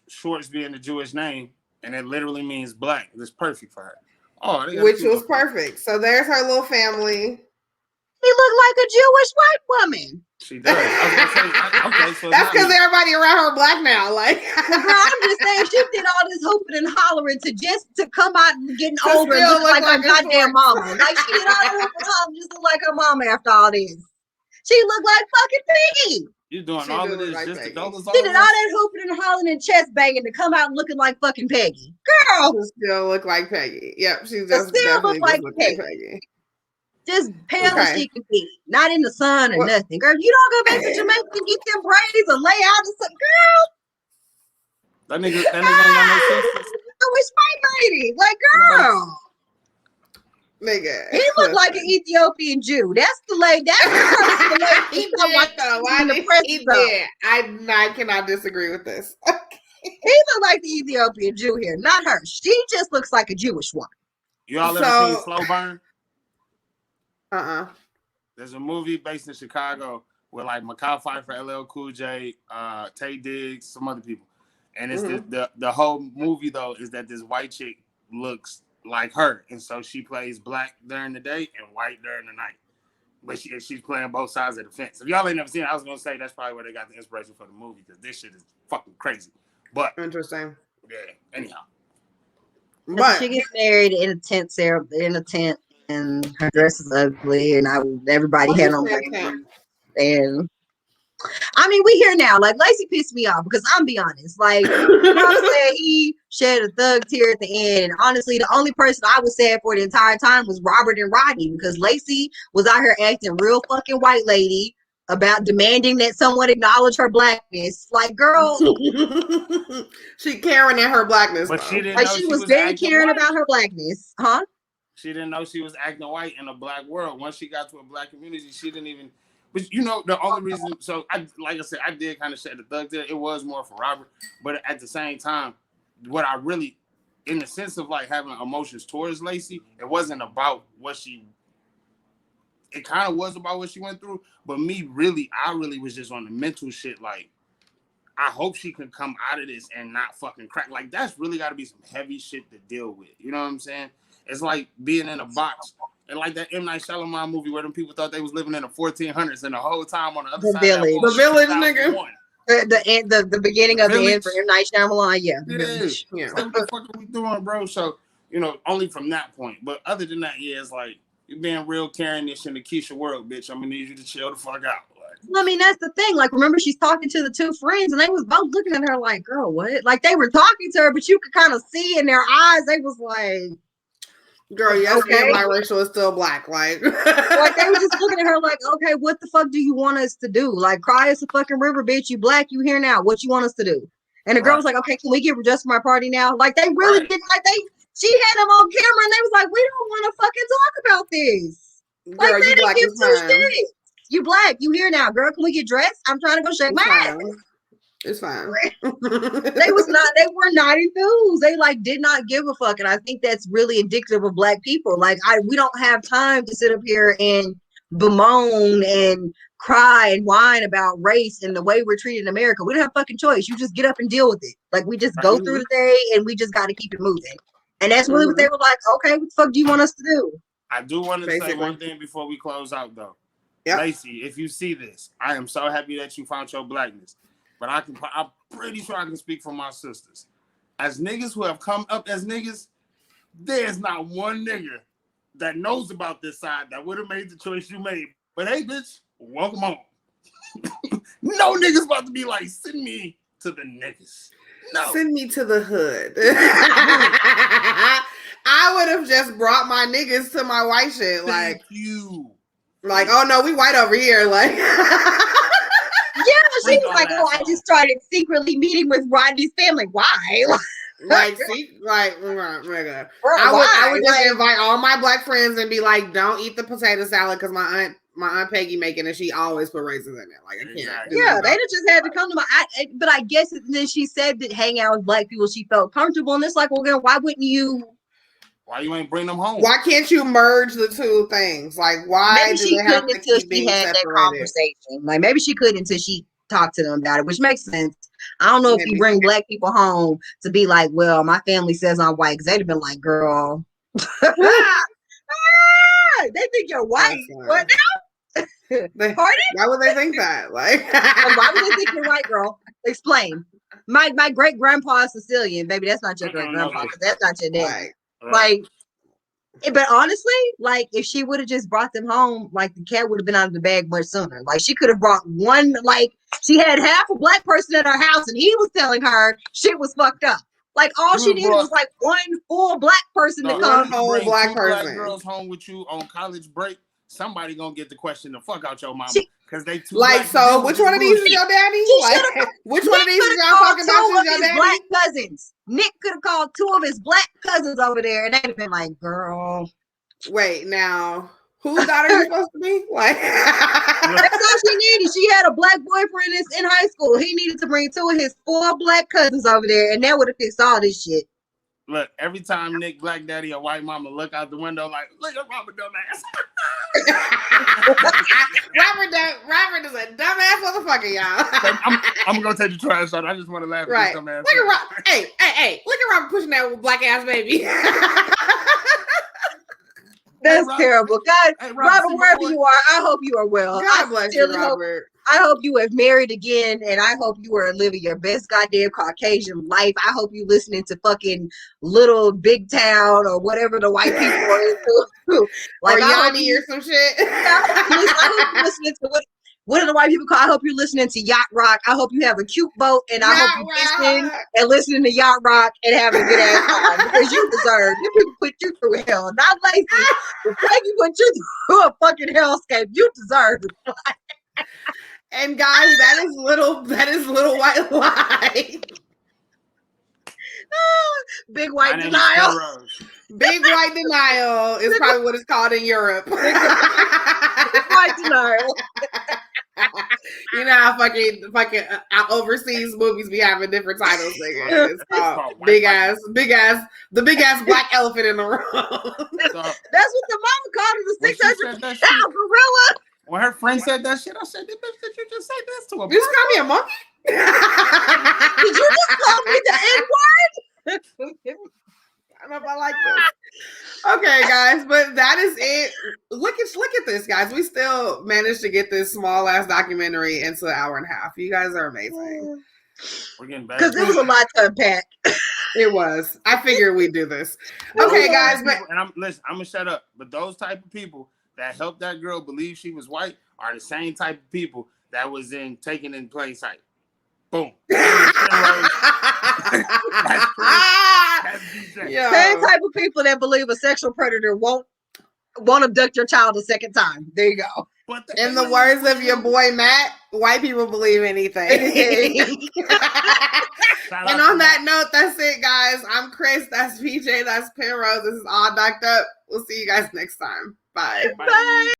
Schwartz being the Jewish name, and it literally means black. It's perfect for her. Oh, which was perfect. So there's her little family. He looked like a Jewish white woman. She does. Okay, so that's because everybody around her black now. Like, well, girl, I'm just saying, she did all this hooping and hollering to come out and getting older and look like her goddamn mama. Like, she did all that hooping and hollering just to look like her mama after all this. She looked like fucking Piggy. You doing all of this just to go? She did all that hooping and hollering and chest banging to come out looking like fucking Peggy. Girl, she still look like Peggy. Yep, she just still look like Peggy. Just pale as she can be, not in the sun or nothing. Girl, you don't go back to Jamaica and get them braids or lay out and stuff. Girl, that nigga ain't got no sense. Which white lady? Like, girl. Nigga. He looked like an Ethiopian Jew. That's the lady. That's the lady. He did. I cannot disagree with this. He looked like the Ethiopian Jew here, not her. She just looks like a Jewish woman. You all ever seen Slow Burn? There's a movie based in Chicago with like Mekhi Phifer, LL Cool J, Tay Diggs, some other people, and it's the whole movie though is that this white chick looks like her, and so she plays black during the day and white during the night, but she's playing both sides of the fence. If y'all ain't never seen it, I was gonna say that's probably where they got the inspiration for the movie because this shit is fucking crazy. But interesting. Yeah. Anyhow, but she gets married in a tent. And her dress is ugly, and everybody had on makeup. And I mean, we here now. Like, Lacey pissed me off because I'm be honest. Like, you know what I'm saying? He shed a thug tear at the end. And honestly, the only person I was sad for the entire time was Robert and Rodney because Lacey was out here acting real fucking white lady about demanding that someone acknowledge her blackness. Like, girl, she caring in her blackness, but she didn't. Like, she was very caring about her blackness, huh? She didn't know she was acting white in a black world. Once she got to a black community, she didn't even. But you know, the only reason. So, like I said, I did kind of shed the thug there. It was more for Robert, but at the same time, what I really, in the sense of like having emotions towards Lacey, it wasn't about what she. It kind of was about what she went through, but I really was just on the mental shit. Like, I hope she can come out of this and not fucking crack. Like, that's really got to be some heavy shit to deal with. You know what I'm saying? It's like being in a box. And like that M. Night Shyamalan movie where them people thought they was living in the 1400s and the whole time on the other side of that the village, nigga. The beginning of the end for M. Night Shyamalan, yeah. It is. Yeah. What the fuck are we doing, bro? So, you know, only from that point. But other than that, yeah, it's like, you're being real Karen-ish in the Keisha world, bitch. I'm going to need you to chill the fuck out. I mean, that's the thing. Like, remember, she's talking to the two friends, and they was both looking at her like, girl, what? Like, they were talking to her, but you could kind of see in their eyes, they was like... Girl, yes, okay. Biracial is still black. Like they were just looking at her like, okay, what the fuck do you want us to do? Like, cry us a fucking river, bitch. You black, you here now. What you want us to do? And the girl was like, okay, can we get dressed for my party now? Like, they really did. Like, she had them on camera, and they was like, we don't want to fucking talk about this. Girl, like, you black is fine. You black, you here now, girl. Can we get dressed? I'm trying to go shake my ass. It's fine. They were not enthused. They like did not give a fuck. And I think that's really indicative of black people. Like we don't have time to sit up here and bemoan and cry and whine about race and the way we're treated in America. We don't have fucking choice. You just get up and deal with it. Like we just go through the day and we just got to keep it moving. And that's really what they were like, okay, what the fuck do you want us to do? I do want to say one thing before we close out though. Yep. Lacey, if you see this, I am so happy that you found your blackness. But I'm pretty sure I can speak for my sisters. As niggas who have come up as niggas, there's not one nigga that knows about this side that would have made the choice you made. But hey, bitch, welcome home. No niggas about to be like, send me to the niggas. No. Send me to the hood. I would have just brought my niggas to my white shit. Thank you. Like, oh no, we white over here. Like, yeah, she was like, oh, I just started secretly meeting with Rodney's family. Why? like, see, like, I would just invite all my black friends and be like, don't eat the potato salad because my aunt Peggy making it. She always put raisins in it. Like, I can't. Exactly. Yeah, they just had to come to but I guess then she said that hang out with black people, she felt comfortable, and it's like, well, then why wouldn't you? Why you ain't bring them home? Why can't you merge the two things? Like, why Maybe she couldn't until she had that conversation. Like, maybe she couldn't until she talked to them about it, which makes sense. I don't know if you bring black people home to be like, well, my family says I'm white, because they'd have been like, girl, they think you're white. What now? Why would they think that? Like, why would they think you're white, girl? Explain. My great grandpa is Sicilian, baby. That's not your great grandpa. That's not your dad. Like, but honestly, like, if she would have just brought them home, like, the cat would have been out of the bag much sooner. Like, she could have brought one. Like, she had half a black person at her house, and he was telling her shit was fucked up. Like, all she needed was like one full black person to come. Whole black person. Black girls home with you on college break. Somebody gonna get the question the fuck out your mama because they too like. So which one of these is your daddy? Like, which one of these is y'all talking about? Your daddy? Black cousins. Nick could have called two of his black cousins over there, and they'd have been like, "Girl, wait, now whose daughter are you supposed to be?" Like, that's all she needed. She had a black boyfriend in high school. He needed to bring two of his 4 black cousins over there, and that would have fixed all this shit. Look, every time Nick Black Daddy or White Mama look out the window like, look at Robert dumbass. Robert is a dumbass motherfucker, y'all. I'm gonna take the trash out. I just want to laugh at this dumbass. Look at Robert. Hey, look at Robert pushing that black ass baby. That's terrible. God, Robert, wherever you are, I hope you are well. God bless you, Robert. I hope you have married again, and I hope you are living your best goddamn Caucasian life. I hope you listening to fucking Little Big Town or whatever the white people are into. Like, or Yanni or some shit. I hope you listening to what do the white people call? I hope you're listening to Yacht Rock. I hope you have a cute boat, and I hope you listening to Yacht Rock and having a good ass time, because you deserve. You people put you through hell, not Lacey. The fact you put you through a fucking hellscape, you deserve it. And guys, that is little white lie. Big white denial. Big white denial is probably what it's called in Europe. Big white denial. You know how fucking overseas movies be having different titles. It's called the big ass black elephant in the room. That's what the mama called it, the 600-pound gorilla. When her friend said that shit, I said, "Did you just say this to a?" You just call me a monkey? Did you just call me the N-word? I don't know if I like this. Okay, guys, but that is it. Look at this, guys. We still managed to get this small ass documentary into an hour and a half. You guys are amazing. We're getting better because it was a lot to unpack. It was. I figured we'd do this. Okay, guys, but I'm gonna shut up. But those type of people that helped that girl believe she was white are the same type of people that was taken in plain sight. Boom. Same type of people that believe a sexual predator won't abduct your child a second time. There you go. In the words of your boy Matt, white people believe anything. And on that note, that's it, guys. I'm Chris. That's PJ. That's Penrose. This is All Docked Up. We'll see you guys next time. Bye. Bye.